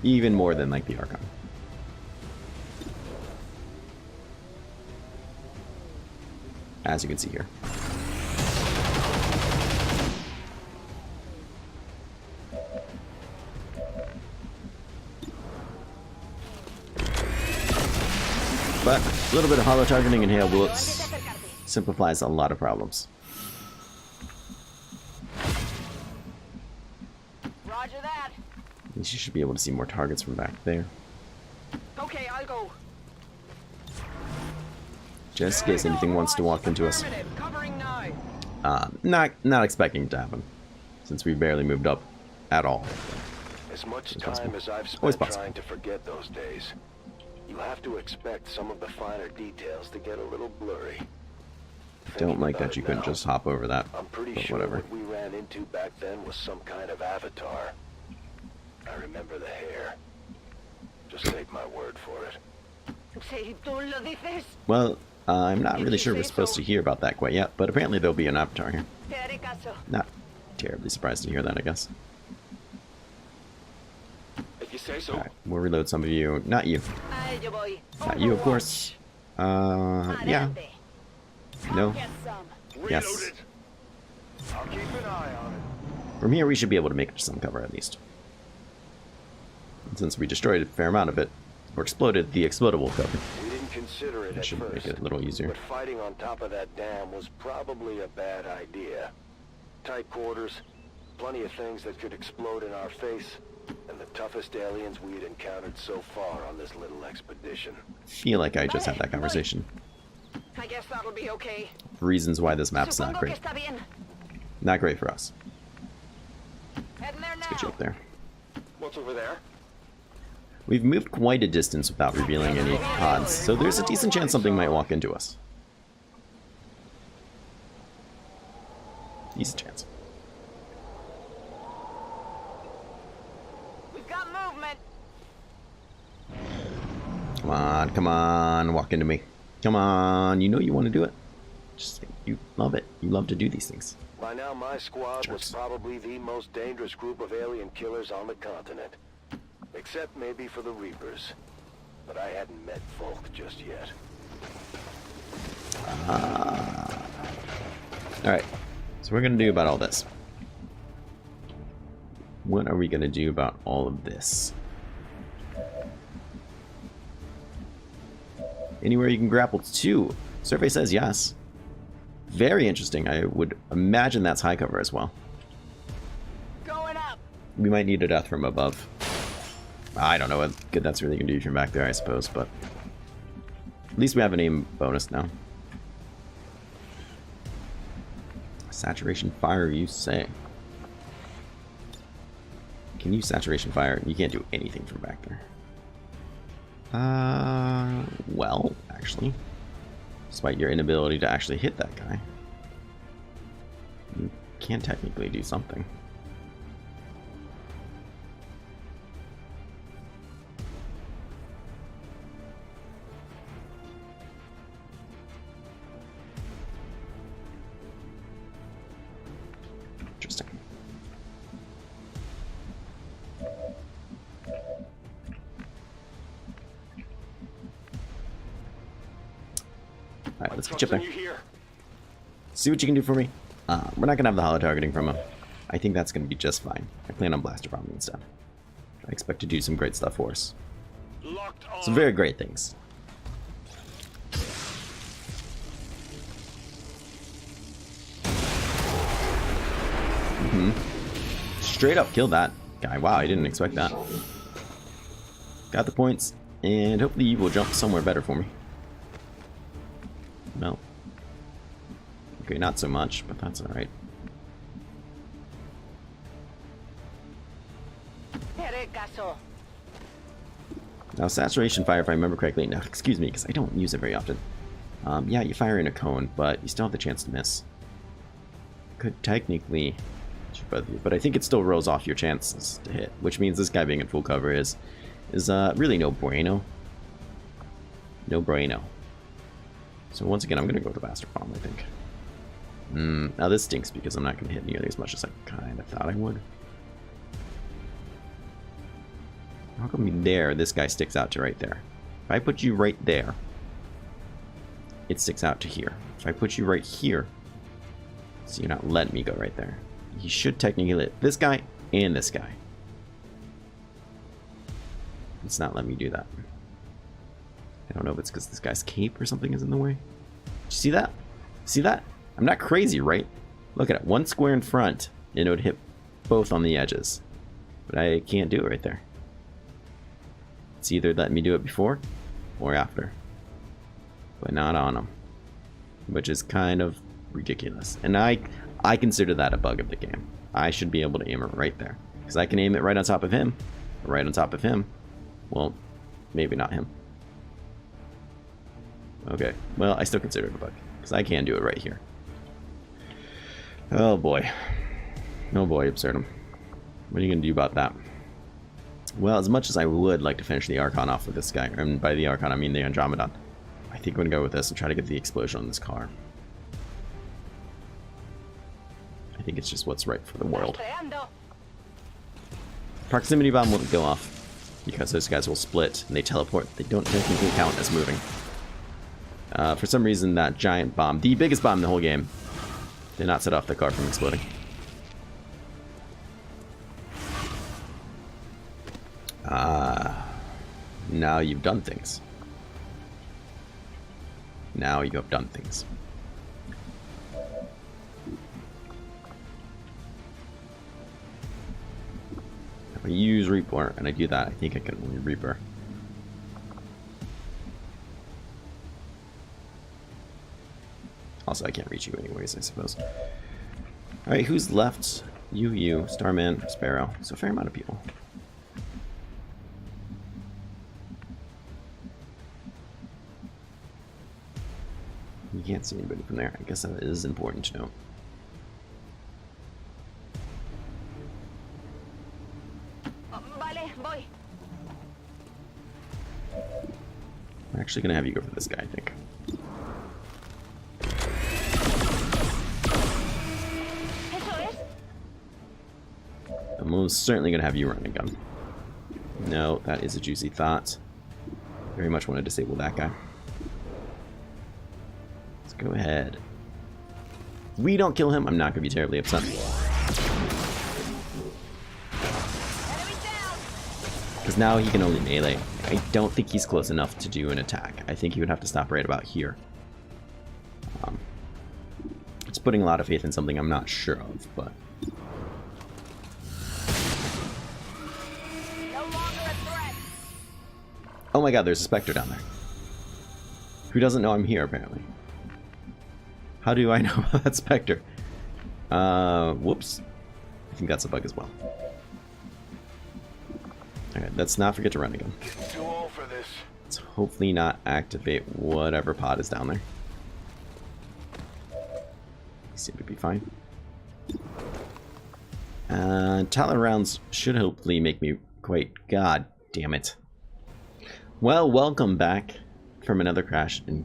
S1: Even more than, like, the Archon. As you can see here. But a little bit of hollow targeting and hail bullets simplifies a lot of problems.
S3: Roger that.
S1: At least you should be able to see more targets from back there.
S3: Okay, I'll go.
S1: Just in case anything wants to walk into us.
S3: Affirmative. Covering now.
S1: Not expecting it to happen, since we barely moved up at all.
S2: As much time as I've
S1: Always
S2: spent
S1: possible.
S2: trying to forget those days, you have to expect some of the finer details to get a little blurry.
S1: Don't like
S2: Thinking
S1: that you
S2: about it
S1: couldn't
S2: now,
S1: just hop over that,
S2: I'm pretty
S1: but
S2: sure
S1: whatever.
S2: what we ran into back then was some kind of avatar. I remember the hair. Just take my word for it.
S3: Si tú lo dices,
S1: Well, I'm not
S3: Did
S1: really
S3: you
S1: sure we're
S3: say
S1: supposed
S3: so?
S1: to hear about that quite yet, but apparently there'll be an avatar here.
S3: te haré caso.
S1: Not terribly surprised to hear that, I guess.
S2: If you say so.
S1: Alright, we'll reload some of you. Not you.
S3: A ello voy.
S1: Not you, of course. Yeah.
S3: Adelante.
S1: No.
S3: Get some.
S1: Yes.
S2: I'll keep an eye on it.
S1: From here, we should be able to make some cover at least. And since we destroyed a fair amount of it, or exploded the explodable cover,
S2: We didn't consider it
S1: that
S2: at
S1: should
S2: first,
S1: make it a little easier.
S2: but fighting on top of that dam was probably a bad idea. Tight quarters, plenty of things that could explode in our face, and the toughest aliens we had encountered so far on this little expedition.
S1: Feel like I just had that conversation.
S3: I guess that'll be okay.
S1: Reasons why this map's not
S3: Supongo
S1: great.
S3: que está bien.
S1: Not great for us.
S3: Heading there
S1: Let's get you
S3: now.
S1: up there.
S2: What's over there?
S1: We've moved quite a distance without revealing any pods, so there's a decent chance something might walk into us. Decent chance.
S3: We've got movement.
S1: Come on, walk into me. Come on, you know you want to do it. Just, you love it. You love to do these things.
S2: By now, my squad
S1: Jerks.
S2: was probably the most dangerous group of alien killers on the continent. Except maybe for the Reapers. But I hadn't met Folk just yet.
S1: Alright, so we're going to do about all this. What are we going to do about all of this? Anywhere you can grapple to. Survey says yes. Very interesting. I would imagine that's high cover as well.
S3: Going up.
S1: We might need a death from above. I don't know what good that's really going to do from back there, I suppose, but at least we have an aim bonus now. Saturation fire, you say? Can you saturation fire? You can't do anything from back there. Well, actually, despite your inability to actually hit that guy, you can technically do something. Interesting. Alright, let's get you up there. See what you can do for me. We're not going to have the hollow targeting from him. I think that's going to be just fine. I plan on blaster bombing instead. I expect to do some great stuff for us. Some very great things. Straight up killed that guy. Wow, I didn't expect that. Got the points, and hopefully you will jump somewhere better for me. No. Okay, not so much, but that's alright.
S3: Te haré caso.
S1: Now, saturation fire, if I remember correctly, now excuse me, because I don't use it very often, Yeah, you fire in a cone, but you still have the chance to miss. Could technically shoot both of you, but I think it still rolls off your chances to hit, which means this guy being in full cover is really no bueno. No bueno. So once again, I'm going to go with the Bastard Bomb, I think. Now this stinks because I'm not going to hit nearly as much as I kind of thought I would. How come there, this guy sticks out to right there? If I put you right there, it sticks out to here. If I put you right here, so you're not letting me go right there. He should technically hit this guy and this guy. It's not letting me do that. I don't know if it's because this guy's cape or something is in the way. Did you see that? See that? I'm not crazy, right? Look at it. One square in front, and it would hit both on the edges. But I can't do it right there. It's either letting me do it before or after. But not on them. Which is kind of ridiculous. And I consider that a bug of the game. I should be able to aim it right there. Because I can aim it right on top of him. Or right on top of him. Well, maybe not him. Okay. Well, I still consider it a bug. Because I can do it right here. Oh boy. Oh boy, Absurdum. What are you going to do about that? Well, as much as I would like to finish the Archon off with this guy, and by the Archon I mean the Andromedon, I think I'm going to go with this and try to get the explosion on this car. I think it's just what's right for the world. Proximity bomb won't go off because those guys will split and they teleport. They don't technically count as moving. For some reason, that giant bomb, the biggest bomb in the whole game, did not set off the car from exploding. Now you've done things. Now you have done things. If I use Reaper and I do that, I think I can only Reaper. Also, I can't reach you anyways, I suppose. Alright, who's left? You, Starman, Sparrow. So a fair amount of people. You can't see anybody from there. I guess that is important to know. I'm actually going to have you go for this guy, I think. I'm most certainly going to have you run a gun. No, that is a juicy thought. Very much want to disable that guy. Let's go ahead. If we don't kill him, I'm not going to be terribly upset. Because now he can only melee. I don't think he's close enough to do an attack. I think he would have to stop right about here. It's putting a lot of faith in something I'm not sure of, but... Oh my god, there's a Spectre down there. Who doesn't know I'm here, apparently? How do I know about that Spectre? Whoops. I think that's a bug as well. Alright, let's not forget to run again.
S2: Too old for this.
S1: Let's hopefully not activate whatever pod is down there. Seem to be fine. Talon rounds should hopefully make me quite... God damn it. Well, welcome back from another crash, and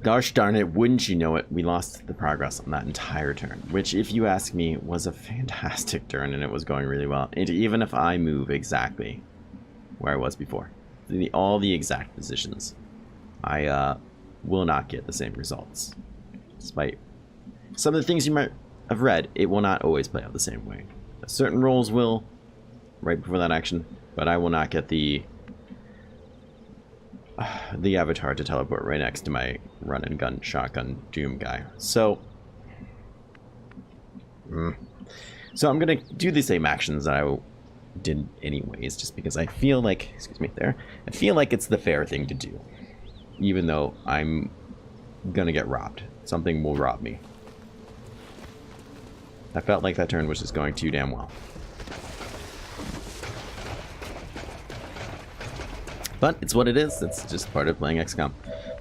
S1: gosh darn it, wouldn't you know it, we lost the progress on that entire turn, which, if you ask me, was a fantastic turn, and it was going really well. And even if I move exactly where I was before, all the exact positions, I will not get the same results. Despite some of the things you might have read, it will not always play out the same way. Certain roles will, right before that action, but I will not get the avatar to teleport right next to my run and gun shotgun doom guy. So I'm gonna do the same actions that I did anyways, just because I feel like, excuse me there, I feel like it's the fair thing to do, even though I'm gonna get robbed. Something will rob me. I felt like that turn was just going too damn well. But it's what it is. It's just part of playing XCOM.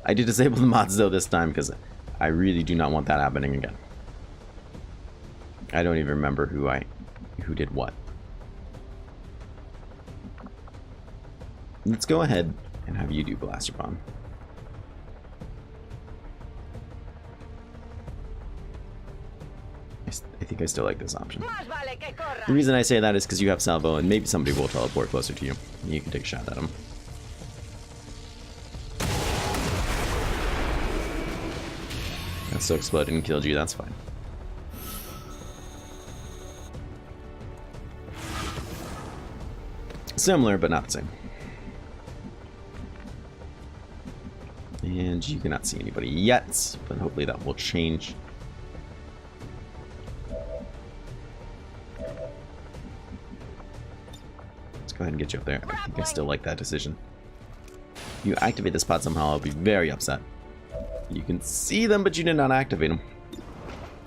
S1: I did disable the mods though this time because I really do not want that happening again. I don't even remember who did what. Let's go ahead and have you do Blaster Bomb. I think I still like this option. The reason I say that is because you have salvo and maybe somebody will teleport closer to you. And you can take a shot at them. That still exploded and killed you, that's fine. Similar, but not the same. And you cannot see anybody yet, but hopefully that will change. Let's go ahead and get you up there. I think I still like that decision. If you activate this pod somehow, I'll be very upset. You can see them, but you did not activate them.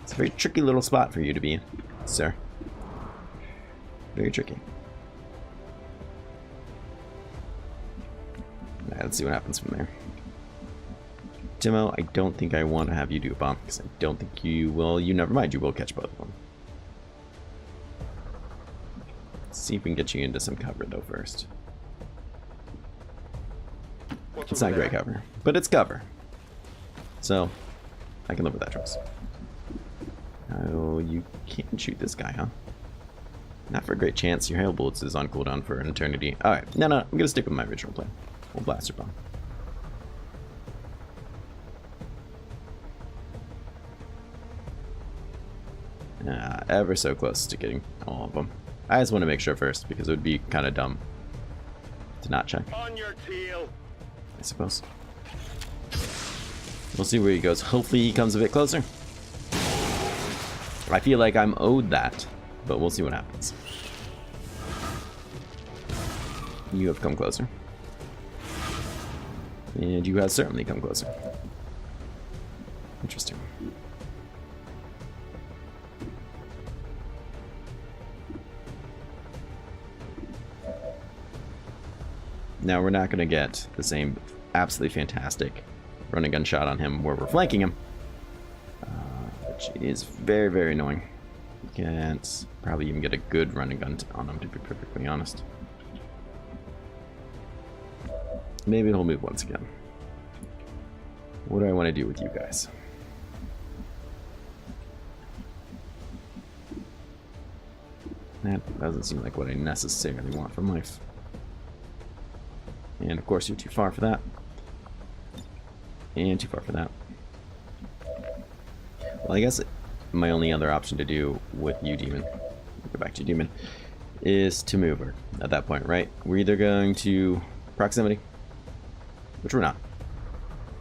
S1: It's a very tricky little spot for you to be in, sir. Very tricky. Alright, let's see what happens from there. Timo, I don't think I want to have you do a bomb, because I don't think you will. You never mind, you will catch both of them. Let's see if we can get you into some cover, though, first. It's not great cover, but it's cover. So, I can live with that choice. Oh, you can't shoot this guy, huh? Not for a great chance. Your hail bullets is on cooldown for an eternity. Alright, no, I'm gonna stick with my original plan. We'll Blaster Bomb. Ever so close to getting all of them. I just want to make sure first, because it would be kind of dumb to not check.
S2: On your tail.
S1: I suppose. We'll see where he goes. Hopefully he comes a bit closer. I feel like I'm owed that, but we'll see what happens. You have come closer. And you have certainly come closer. Interesting. Now we're not going to get the same absolutely fantastic run and gun shot on him where we're flanking him, which is very, very annoying. You can't probably even get a good run and gun on him, to be perfectly honest. Maybe he'll move once again. What do I want to do with you guys? That doesn't seem like what I necessarily want from life. And of course you're too far for that. And too far for that. Well, I guess my only other option to do with you, Demon, go back to Demon, is to move her at that point, right? We're either going to proximity, which we're not.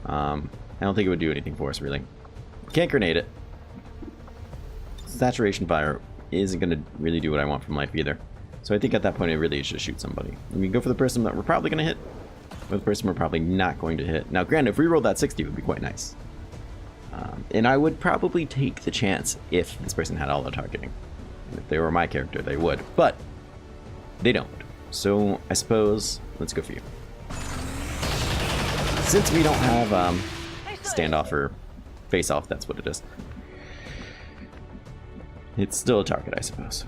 S1: I don't think it would do anything for us, really. Can't grenade it. Saturation fire isn't going to really do what I want from life either. So I think at that point, it really is just shoot somebody. We can go for the person that we're probably going to hit, or the person we're probably not going to hit. Now, granted, if we rolled that 60, it would be quite nice. And I would probably take the chance if this person had auto targeting. If they were my character, they would. But they don't. So I suppose let's go for you. Since we don't have standoff or face-off, that's what it is. It's still a target, I suppose.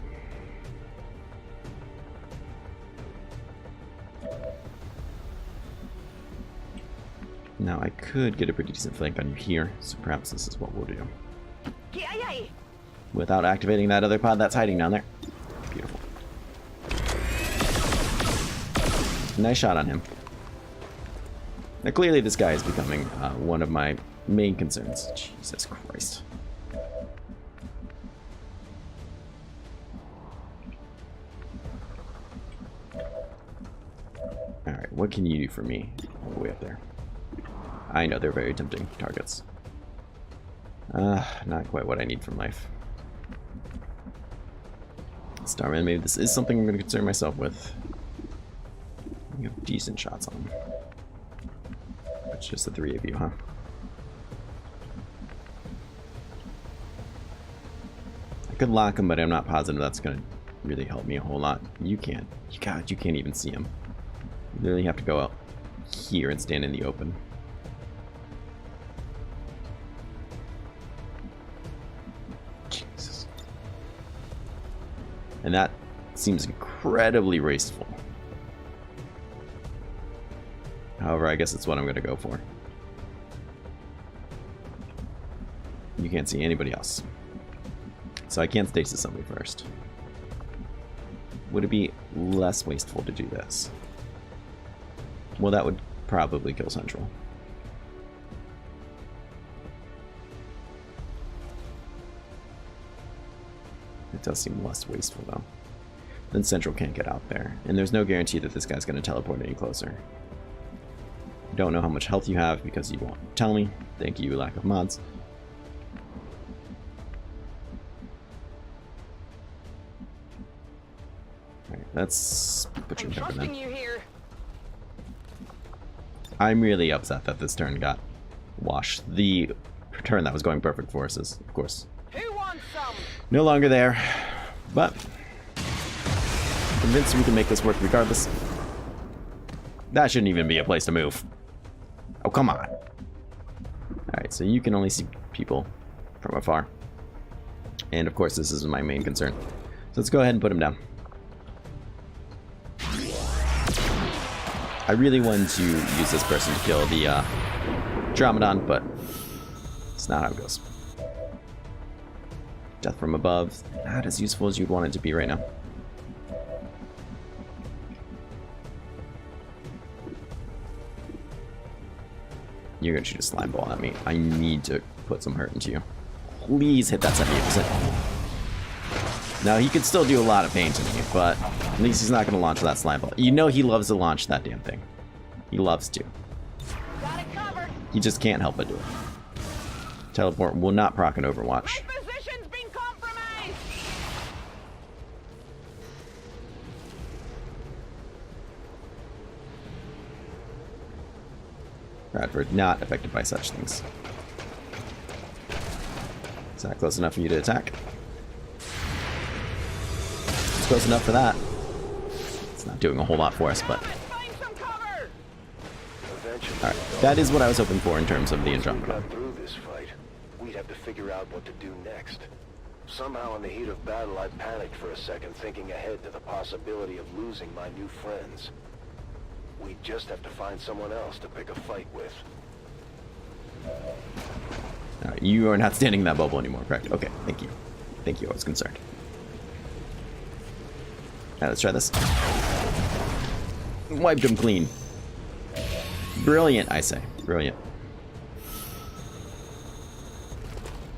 S1: Now I could get a pretty decent flank on you here, so perhaps this is what we'll do. Without activating that other pod that's hiding down there. Beautiful. Nice shot on him. Now clearly this guy is becoming one of my main concerns. Jesus Christ. Alright, what can you do for me all the way up there? I know they're very tempting targets. Not quite what I need from life. Starman, maybe this is something I'm going to concern myself with. You have decent shots on them. It's just the three of you, huh? I could lock him, but I'm not positive that's going to really help me a whole lot. You can't. God, you can't even see him. You literally have to go out here and stand in the open. Jesus. And that seems incredibly wasteful. However, I guess it's what I'm going to go for. You can't see anybody else. So I can't stasis somebody first. Would it be less wasteful to do this? Well, that would probably kill Central. It does seem less wasteful, though. Then Central can't get out there. And there's no guarantee that this guy's going to teleport any closer. I don't know how much health you have because you won't tell me. Thank you, lack of mods. Alright, let's put your number in. I'm really upset that this turn got washed. The turn that was going perfect for us is, of course, no longer there. But convinced we can make this work regardless. That shouldn't even be a place to move. Oh, come on. Alright, so you can only see people from afar. And of course, this is my main concern. So let's go ahead and put him down. I really wanted to use this person to kill the Dromedon, but it's not how it goes. Death from above, not as useful as you'd want it to be right now. You're gonna shoot a slime ball at me. I need to put some hurt into you. Please hit that 78%. Now, he could still do a lot of pain to me, but at least he's not gonna launch that slime ball. You know he loves to launch that damn thing. He loves to.
S3: Got it covered.
S1: He just can't help but do it. Teleport will not proc an Overwatch.
S3: My position's been compromised.
S1: Bradford, not affected by such things. Is that close enough for you to attack? It's close enough for that. It's not doing a whole lot for us, but... Alright, that is what I was hoping for in terms of the Andromeda.
S2: Through this fight, we'd have to figure out what to do next. Somehow in the heat of battle, I panicked for a second, thinking ahead to the possibility of losing my new friends. We just have to find someone else to pick a fight with.
S1: Alright, you are not standing in that bubble anymore, correct? Okay, thank you. Thank you, I was concerned. Alright, let's try this. Wiped him clean. Brilliant, I say. Brilliant.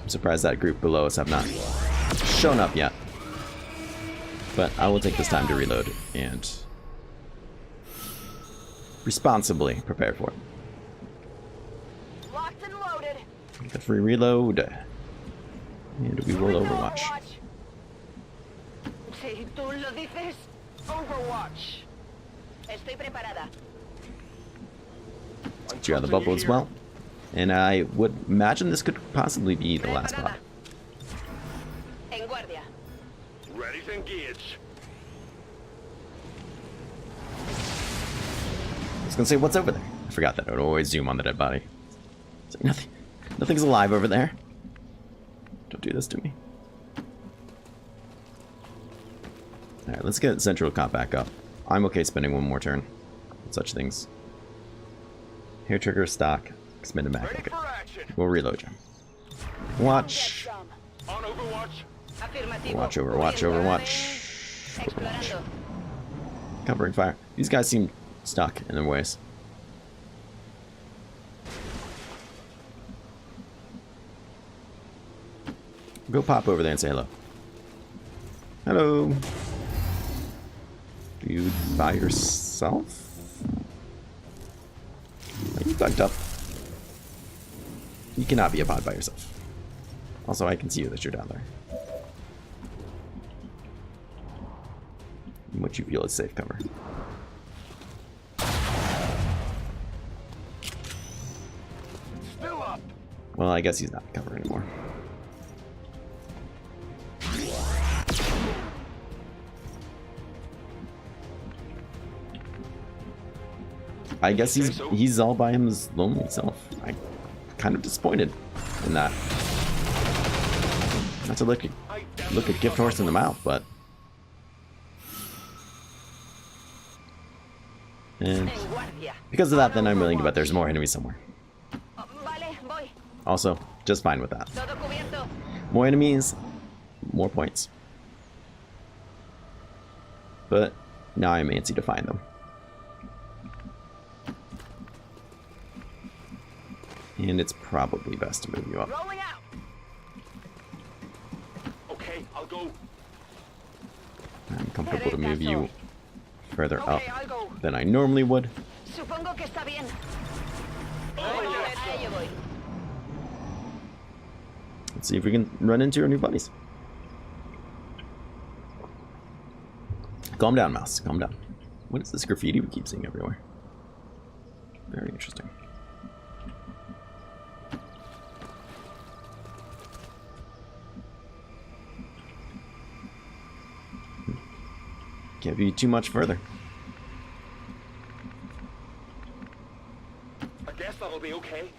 S1: I'm surprised that group below us have not shown up yet. But I will take this time to reload and responsibly prepare for it.
S3: Locked and loaded.
S1: The free reload. And we will Overwatch.
S3: Si tú lo dices, Overwatch. Estoy preparada.
S1: Get you out of the bubble as well. And I would imagine this could possibly be the last pod.
S3: En guardia.
S2: Ready to engage.
S1: I was gonna say, what's over there? I forgot that I would always zoom on the dead body. It's like, nothing's alive over there. Don't do this to me. Alright, let's get Central Cop back up. I'm okay spending one more turn on such things. Hair trigger, stock, expend a mag. Okay. We'll reload you. Watch.
S2: On Overwatch.
S1: Watch, Overwatch, Overwatch. Overwatch. Covering fire. These guys seem stuck in their ways. Go pop over there and say hello. Hello. Dude, by yourself? Are you fucked up? You cannot be a pod by yourself. Also, I can see you that you're down there. What you feel is safe cover.
S2: Still up.
S1: Well, I guess he's not cover anymore. I guess he's all by his lonely self. I'm kind of disappointed in that. Not to look a gift horse in the mouth, but and because of that, then I'm willing to bet there's more enemies somewhere.
S3: Vale, voy.
S1: Also, just fine with that.
S3: Todo cubierto.
S1: More enemies, more points. But now I'm antsy to find them. And it's probably best to move you up.
S3: Rolling out.
S2: Okay, I'll go.
S1: I'm comfortable to move you further up
S3: Okay, I'll go.
S1: than I normally would.
S3: Supongo que está bien. Ahí voy.
S1: Let's see if we can run into our new buddies. Calm down, mouse. Calm down. What is this graffiti we keep seeing everywhere? Very interesting. Can't be too much further.
S2: I guess that'll be okay.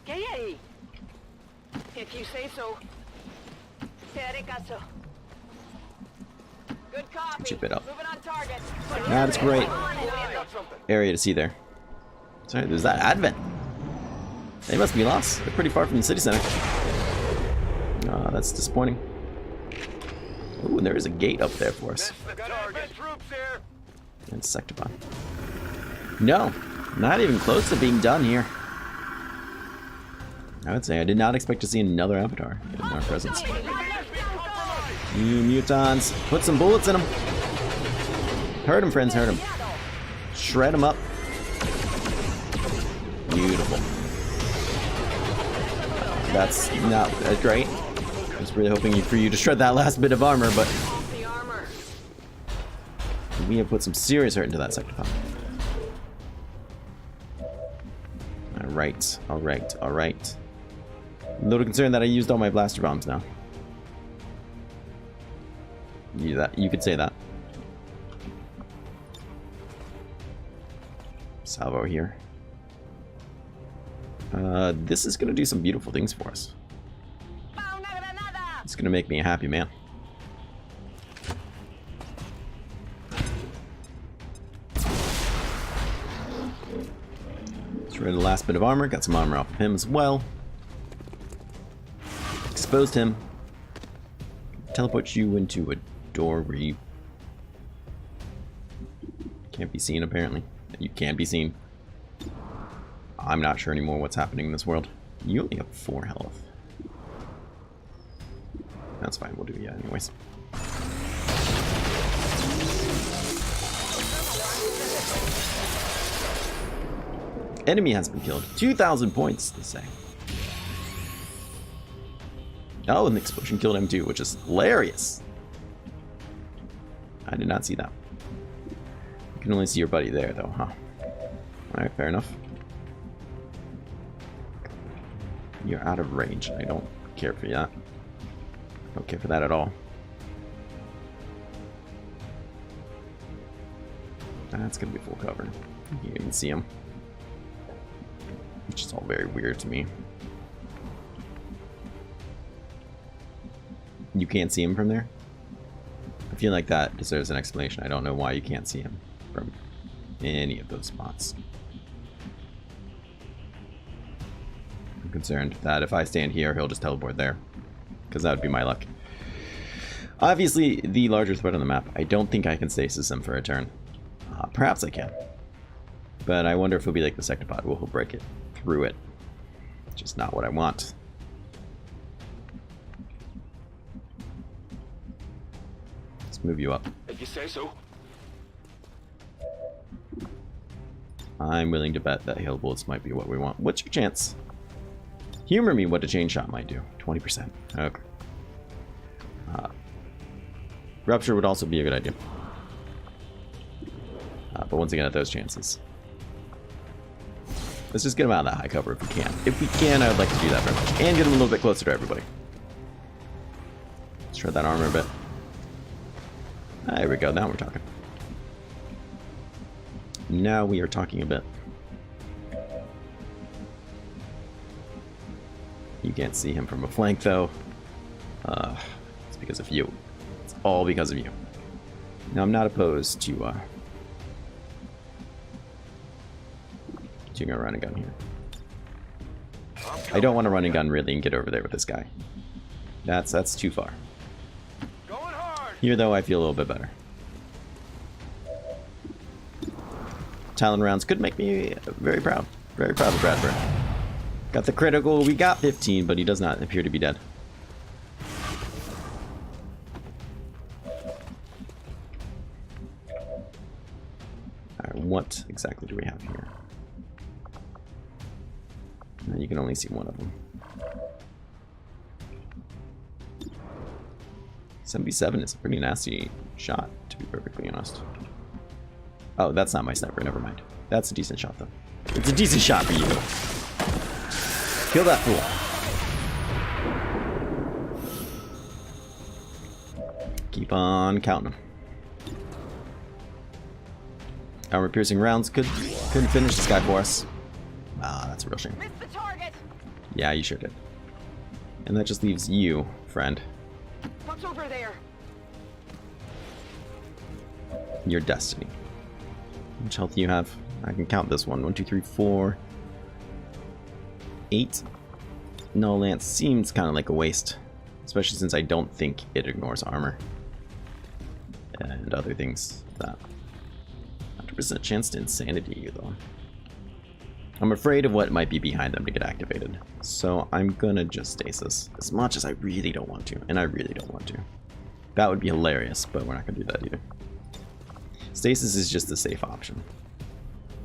S3: ¿Qué hay ahí? If you say so. Te haré caso. Good copy.
S1: Chip it up.
S3: Moving on target.
S1: That's great. Area to see there. Sorry, there's that Advent. They must be lost. They're pretty far from the city center. Oh, that's disappointing. Ooh, and there is a gate up there for us.
S2: Troops here.
S1: Insectopod. No, not even close to being done here. I would say I did not expect to see another avatar in our presence. You mutons, put some bullets in them. Hurt him, friends, hurt him. Shred him up. Beautiful. That's not great. I was really hoping for you to shred that last bit of armor, but we have put some serious hurt into that sectopod. Alright, alright, alright. I'm a little concerned that I used all my blaster bombs now. You could say that. Salvo here. This is gonna do some beautiful things for us. It's gonna make me a happy man. Shredded the last bit of armor, got some armor off of him as well. Exposed him. Teleport you into a door where you can't be seen, apparently. You can't be seen. I'm not sure anymore what's happening in this world. You only have 4 health. That's fine, we'll do yeah anyways. Enemy has been killed. 2,000 points, they say. Oh, and the explosion killed him too, which is hilarious. I did not see that. You can only see your buddy there, though, huh? Alright, fair enough. You're out of range. I don't care for that. I don't care for that at all. That's gonna be full cover. You can't even see him. Which is all very weird to me. You can't see him from there? I feel like that deserves an explanation. I don't know why you can't see him from any of those spots. I'm concerned that if I stand here, he'll just teleport there. Because that would be my luck. Obviously, the larger threat on the map, I don't think I can stasis him for a turn. Perhaps I can. But I wonder if he'll be like the sectopod, where he'll break it through it. Just not what I want. Let's move you up.
S2: If you say so.
S1: I'm willing to bet that hail bullets might be what we want. What's your chance? Humor me what a chain shot might do. 20%. Okay. Rupture would also be a good idea. But once again, at those chances. Let's just get him out of that high cover if we can. If we can, I would like to do that very much. And get him a little bit closer to everybody. Let's shred that armor a bit. There we go. Now we're talking. Now we are talking a bit. You can't see him from a flank, though. It's because of you. It's all because of you. Now, I'm not opposed to doing a run and gun here. I don't want to run and gun really and get over there with this guy. That's too far. Here, though, I feel a little bit better. Talon rounds could make me very proud. Very proud of Bradford. Got the critical. We got 15, but he does not appear to be dead. Alright, what exactly do we have here? You can only see one of them. 77 is a pretty nasty shot, to be perfectly honest. Oh, that's not my sniper, never mind. That's a decent shot, though. It's a decent shot for you. Kill that fool. Keep on counting them. Armor-piercing rounds couldn't finish this guy for us. Ah, that's a real shame.
S3: Missed the target.
S1: Yeah, you sure did. And that just leaves you, friend.
S3: What's over there?
S1: Your destiny. How much health do you have? I can count this one. 1, 2, 3, 4, 8. No, Lance seems kind of like a waste. Especially since I don't think it ignores armor. And other things. That 100% chance to insanity you, though. I'm afraid of what might be behind them to get activated. So I'm gonna just stasis. As much as I really don't want to. And I really don't want to. That would be hilarious, but we're not gonna do that either. Stasis is just the safe option.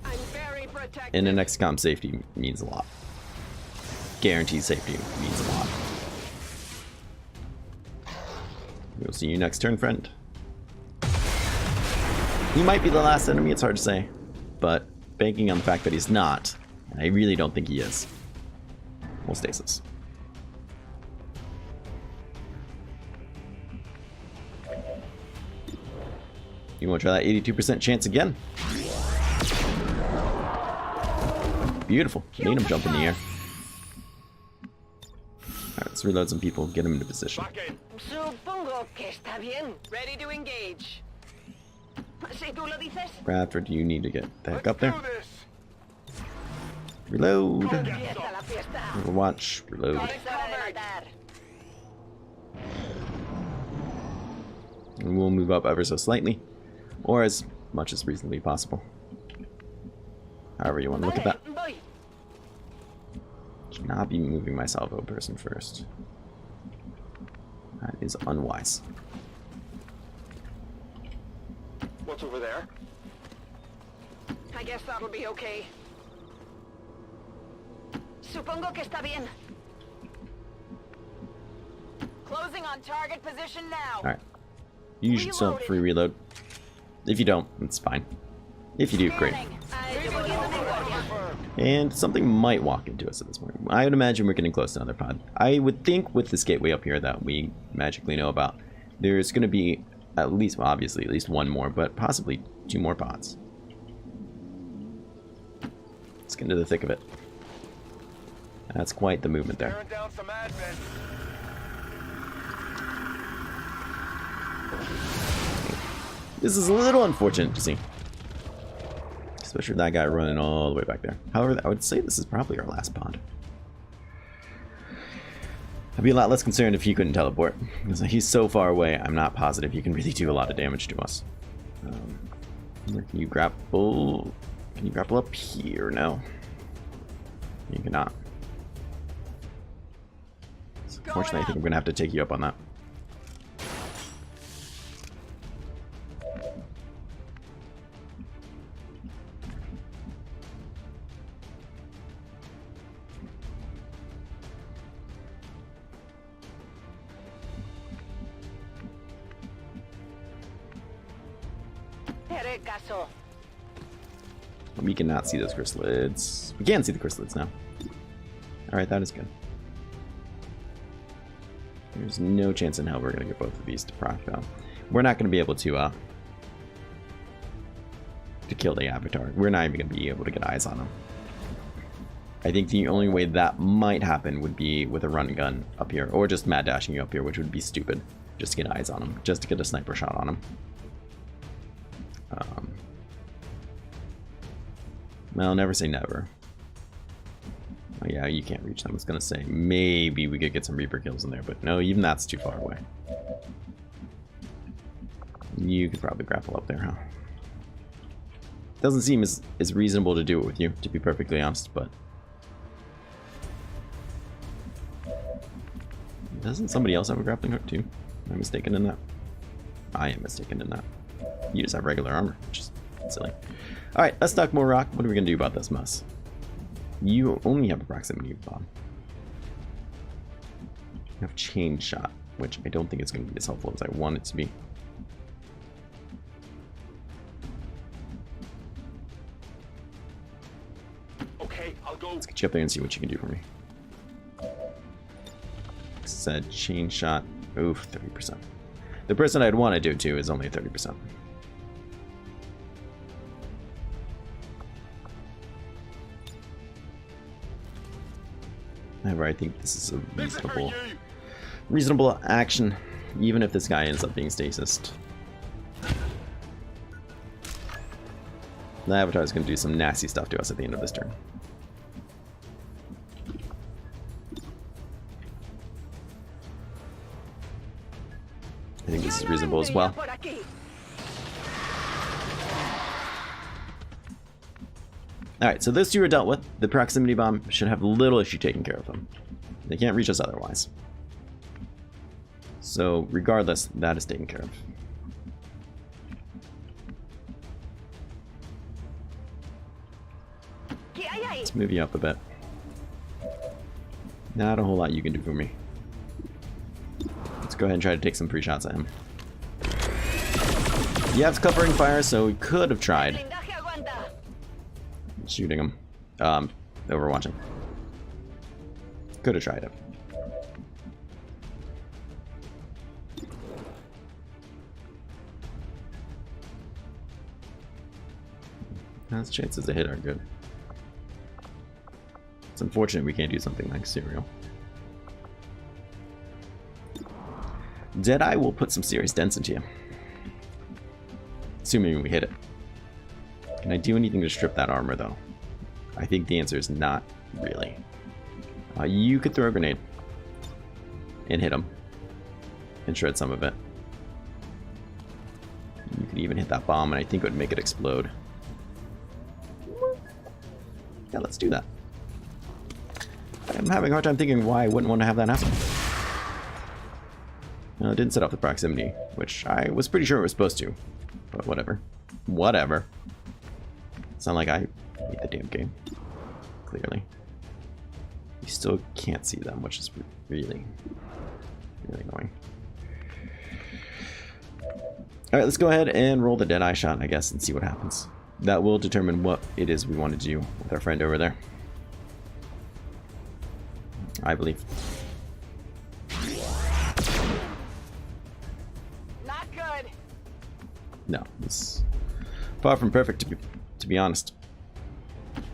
S3: I'm very protected.
S1: In an XCOM, safety means a lot. Guaranteed safety means a lot. We'll see you next turn, friend. He might be the last enemy, it's hard to say. But banking on the fact that he's not, and I really don't think he is, we'll stasis. You want to try that 82% chance again? Beautiful. Made him jump in the air. Alright, let's reload some people, get him into position.
S3: Supongo que está bien. Ready to engage. Si tú lo dices.
S1: Bradford, you need to get the heck up there. Reload.
S3: Empieza la fiesta.
S1: Overwatch. Reload. And we'll move up ever so slightly. Or as much as reasonably possible. However you want to look at that. Should not be moving my salvo person first. That is unwise.
S2: What's over there?
S3: I guess that'll be okay. Supongo que está bien. Closing on target position now.
S1: Alright. You should still have free reload. If you don't, it's fine. If you do, great. And something might walk into us at this point. I would imagine we're getting close to another pod. I would think with this gateway up here that we magically know about, there's going to be at least, well, obviously, at least one more, but possibly 2 more pods. Let's get into the thick of it. That's quite the movement there. This is a little unfortunate to see. Especially with that guy running all the way back there. However, I would say this is probably our last pod. I'd be a lot less concerned if he couldn't teleport. Because he's so far away, I'm not positive he can really do a lot of damage to us. Where can you grapple? Can you grapple up here? No. You cannot. Unfortunately, I think I'm going to have to take you up on that. We cannot see those chrysalids. We can see the chrysalids now. Alright, that is good. There's no chance in hell we're going to get both of these to proc, though. We're not going to be able to kill the Avatar. We're not even going to be able to get eyes on him. I think the only way that might happen would be with a run and gun up here, or just mad dashing you up here, which would be stupid. Just to get eyes on him, just to get a sniper shot on him. Well, never say never. Oh yeah, you can't reach them. I was gonna say maybe we could get some Reaper kills in there, but no, even that's too far away. You could probably grapple up there, huh? Doesn't seem as reasonable to do it with you, to be perfectly honest, but... Doesn't somebody else have a grappling hook too? Am I mistaken in that? I am mistaken in that. You just have regular armor, which is silly. Alright, let's talk more rock. What are we gonna do about this mess? You only have a proximity bomb. You have chain shot, which I don't think it's gonna be as helpful as I want it to be.
S2: Okay, I'll go.
S1: Let's get you up there and see what you can do for me. Said chain shot. Oof, 30%. The person I'd want to do it to is only 30%. However, I think this is a reasonable action, even if this guy ends up being stasised. The Avatar is going to do some nasty stuff to us at the end of this turn. I think this is reasonable as well. Alright, so those two are dealt with. The proximity bomb should have little issue taking care of them. They can't reach us otherwise. So, regardless, that is taken care of. Let's move you up a bit. Not a whole lot you can do for me. Let's go ahead and try to take some pre-shots at him. Yeah, it's covering fire, so we could have tried shooting him. Overwatching. Could have tried it. His chances to hit are good. It's unfortunate we can't do something like Serial. Deadeye will put some serious dents into you. Assuming we hit it. Can I do anything to strip that armor, though? I think the answer is not really. You could throw a grenade and hit him and shred some of it. You could even hit that bomb, and I think it would make it explode. Yeah, let's do that. I'm having a hard time thinking why I wouldn't want to have that happen. No, it didn't set off the proximity, which I was pretty sure it was supposed to. But whatever. Whatever. It's not like I hate the damn game. Clearly. You still can't see them, which is really, really annoying. Alright, let's go ahead and roll the Deadeye shot, I guess, and see what happens. That will determine what it is we want to do with our friend over there. I believe.
S3: Not good.
S1: No, it's far from perfect, to be honest.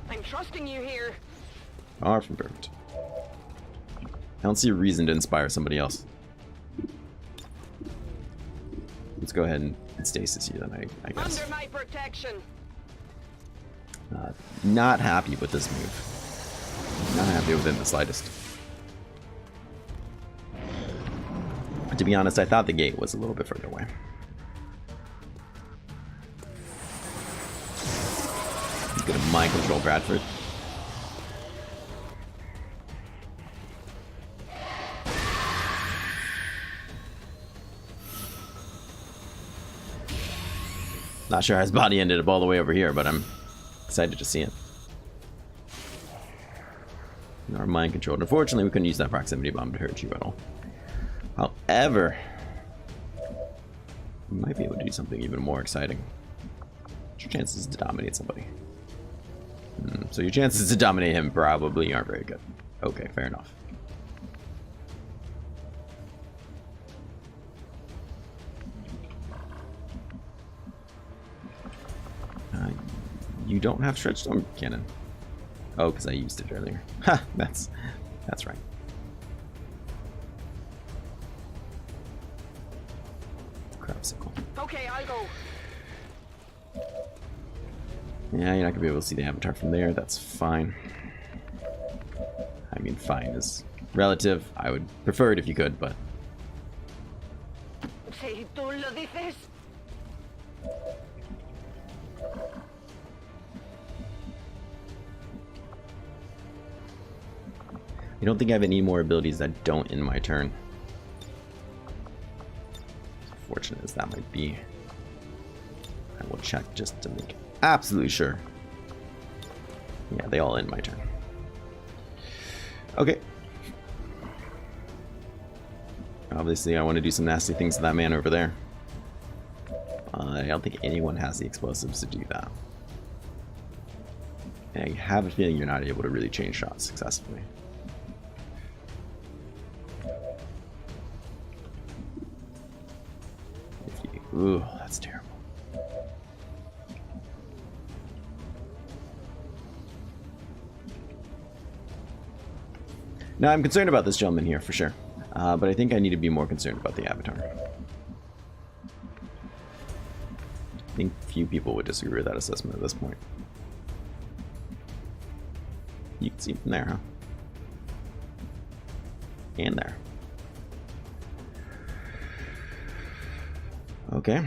S3: I'm trusting you here.
S1: Far from perfect. I don't see a reason to inspire somebody else. Let's go ahead and stasis you then, I guess.
S3: Under my protection.
S1: Not happy with this move. Not happy with it in the slightest. To be honest, I thought the gate was a little bit further away. He's gonna mind control Bradford. Not sure how his body ended up all the way over here, but I'm excited to see it. Our mind controlled. Unfortunately, we couldn't use that proximity bomb to hurt you at all. However, we might be able to do something even more exciting. What's your chances to dominate somebody? So your chances to dominate him probably aren't very good. Okay, fair enough. You don't have stretch storm cannon. Oh, because I used it earlier. Ha! That's right. Crapsicle.
S3: Okay, I'll go.
S1: Yeah, you're not gonna be able to see the avatar from there. That's fine. I mean, fine is relative. I would prefer it if you could, but
S3: Si tú lo dices.
S1: I don't think I have any more abilities that don't end my turn. As fortunate as that might be. I will check just to make absolutely sure. Yeah, they all end my turn. Okay. Obviously, I want to do some nasty things to that man over there. I don't think anyone has the explosives to do that. And I have a feeling you're not able to really change shots successfully. Ooh, that's terrible. Now, I'm concerned about this gentleman here, for sure. But I think I need to be more concerned about the avatar. I think few people would disagree with that assessment at this point. You can see from there, huh? And there. Okay.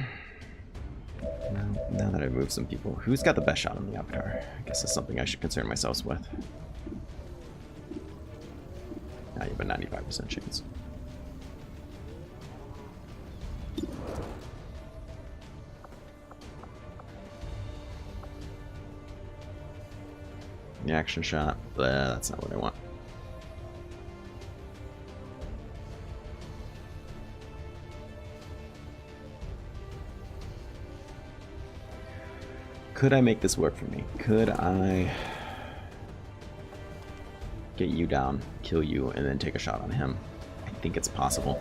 S1: Now that I've moved some people, who's got the best shot on the avatar? I guess that's something I should concern myself with. Now you have a 95% chance. The action shot, but that's not what I want. Could I make this work for me? Could I get you down, kill you, and then take a shot on him? I think it's possible.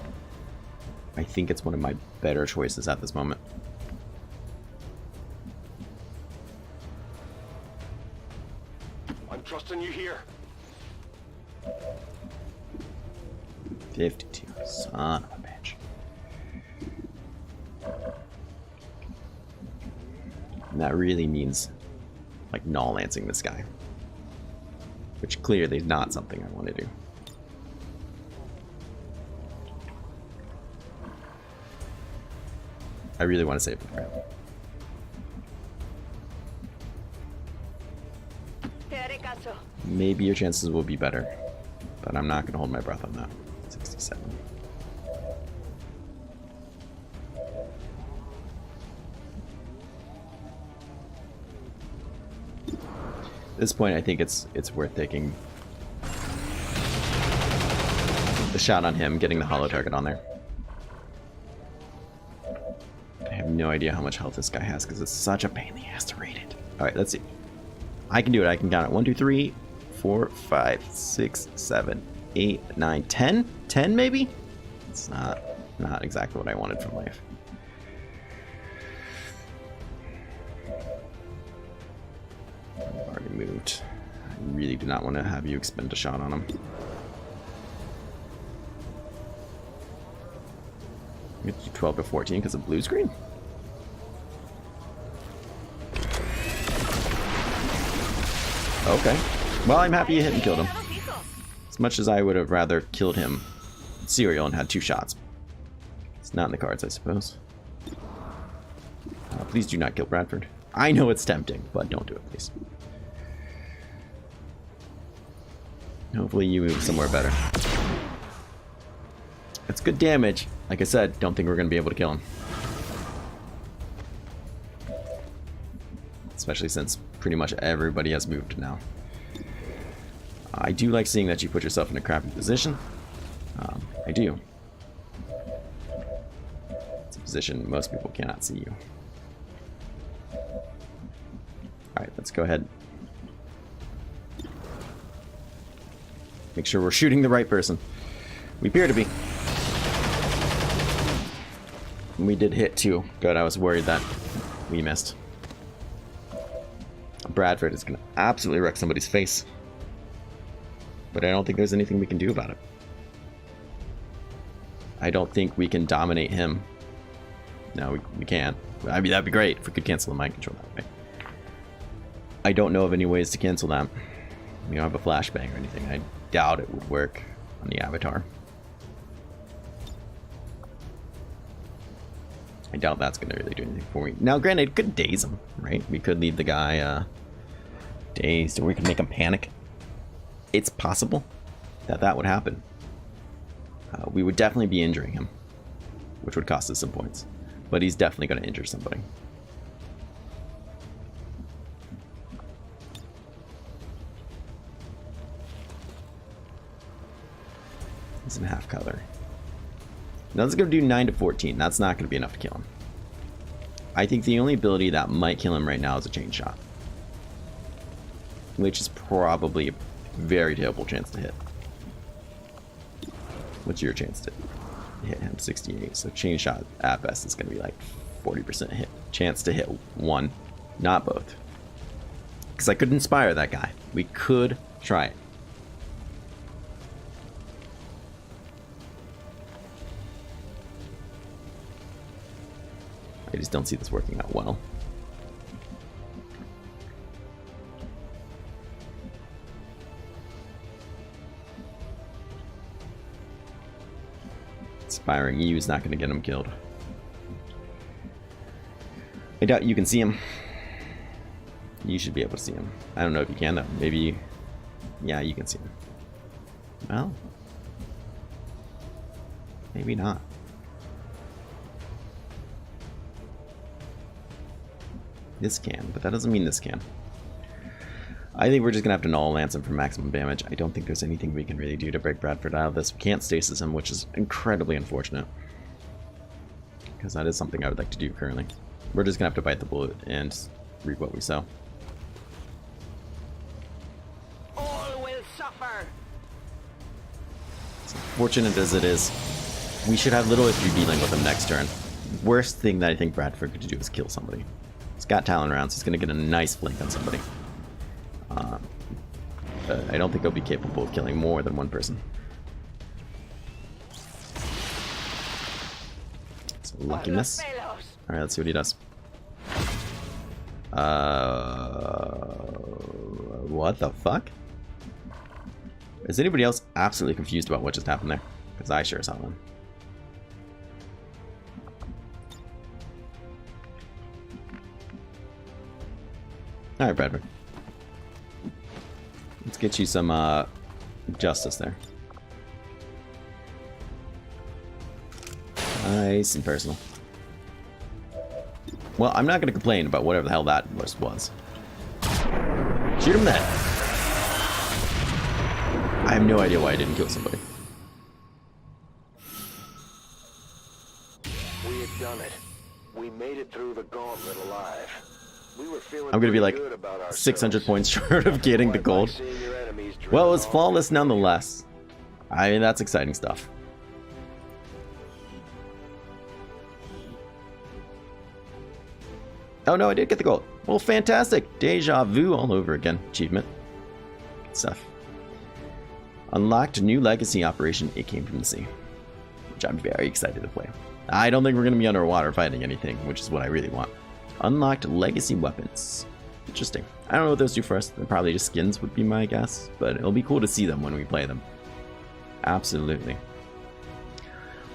S1: I think it's one of my better choices at this moment.
S2: I'm trusting you here.
S1: 52. Son of a bitch. And that really means, like, null-lancing this guy. Which clearly is not something I want to do. I really want to save him. Maybe your chances will be better, but I'm not going to hold my breath on that. 67. At this point, I think it's worth taking the shot on him, getting the hollow target on there. I have no idea how much health this guy has because it's such a pain in the ass to rate it. All right, let's see. I can do it. I can count it. 1, 2, 3, 4, 5, 6, 7, 8, 9, 10. 10 maybe? It's not exactly what I wanted from life. I've already moved. I really do not want to have you expend a shot on him. Get you 12 to 14 because of blue screen. Okay. Well, I'm happy you hit and killed him. As much as I would have rather killed him serial and had 2 shots. It's not in the cards, I suppose. Please do not kill Bradford. I know it's tempting, but don't do it, please. Hopefully you move somewhere better. That's good damage. Like I said, don't think we're going to be able to kill him. Especially since pretty much everybody has moved now. I do like seeing that you put yourself in a crappy position. I do. It's a position most people cannot see you. Alright, let's go ahead. Make sure we're shooting the right person. We appear to be. And we did hit too. Good, I was worried that we missed. Bradford is going to absolutely wreck somebody's face. But I don't think there's anything we can do about it. I don't think we can dominate him. No, we can't. I mean, that'd be great if we could cancel the mind control that way. I don't know of any ways to cancel that. We don't have a flashbang or anything. I doubt it would work on the Avatar. I doubt that's going to really do anything for me. Now, granted, it could daze him, right? We could leave the guy dazed, or we could make him panic. It's possible that that would happen. We would definitely be injuring him, which would cost us some points. But he's definitely going to injure somebody. He's in half color. Now this is going to do 9 to 14. That's not going to be enough to kill him. I think the only ability that might kill him right now is a chain shot, which is probably a very terrible chance to hit. What's your chance to hit him? 68. So chain shot at best is going to be like 40% hit chance to hit one, not both. Because I could inspire that guy. We could try it. I just don't see this working out well. Inspiring you is not going to get him killed. I doubt you can see him. You should be able to see him. I don't know if you can though. Maybe. Yeah, you can see him. Well. Maybe not. This can, but that doesn't mean this can. I think we're just gonna have to null lance him for maximum damage. I don't think there's anything we can really do to break Bradford out of this. We can't stasis him, which is incredibly unfortunate. Because that is something I would like to do currently. We're just gonna have to bite the bullet and reap what we sow.
S3: All will suffer.
S1: As fortunate as it is, we should have little issue dealing with him next turn. Worst thing that I think Bradford could do is kill somebody. He's got Talon rounds. He's going to get a nice flank on somebody. I don't think he'll be capable of killing more than one person. So lucky miss. Alright, let's see what he does. What the fuck? Is anybody else absolutely confused about what just happened there? Because I sure saw them. Alright, Bradford. Let's get you some justice there. Nice and personal. Well, I'm not going to complain about whatever the hell that was. Shoot him then. I have no idea why I didn't kill somebody.
S2: We had done it. We made it through the gauntlet alive. We were feeling
S1: I'm gonna be like
S2: good about ourselves.
S1: 600 points short of getting the gold. Well, it was flawless nonetheless. I mean, that's exciting stuff. Oh no, I did get the gold. Well, fantastic. Deja vu all over again. Achievement. Good stuff. Unlocked new legacy operation. It came from the sea, which I'm very excited to play. I don't think we're gonna be underwater fighting anything, which is what I really want. Unlocked legacy weapons. Interesting. I don't know what those do for us. They're probably just skins would be my guess, but it'll be cool to see them when we play them. Absolutely.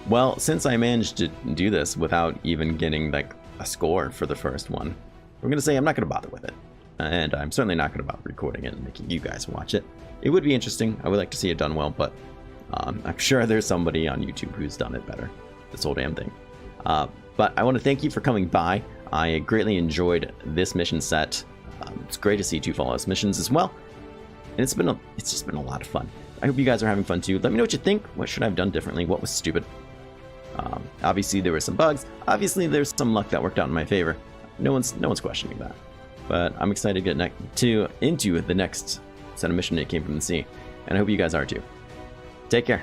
S1: Well, since I managed to do this without even getting like a score for the first one, we're gonna say I'm not gonna bother with it, and I'm certainly not gonna bother recording it and making you guys watch it. It would be interesting. I would like to see it done well, but I'm sure there's somebody on YouTube who's done it better. This whole damn thing. But I want to thank you for coming by. I greatly enjoyed this mission set. It's great to see 2 flawless missions as well, and it's just been a lot of fun. I hope you guys are having fun too. Let me know what you think. What should I have done differently? What was stupid? Obviously there were some bugs. Obviously there's some luck that worked out in my favor. No one's questioning that. But I'm excited to get into the next set of mission that came from the sea, and I hope you guys are too. Take care.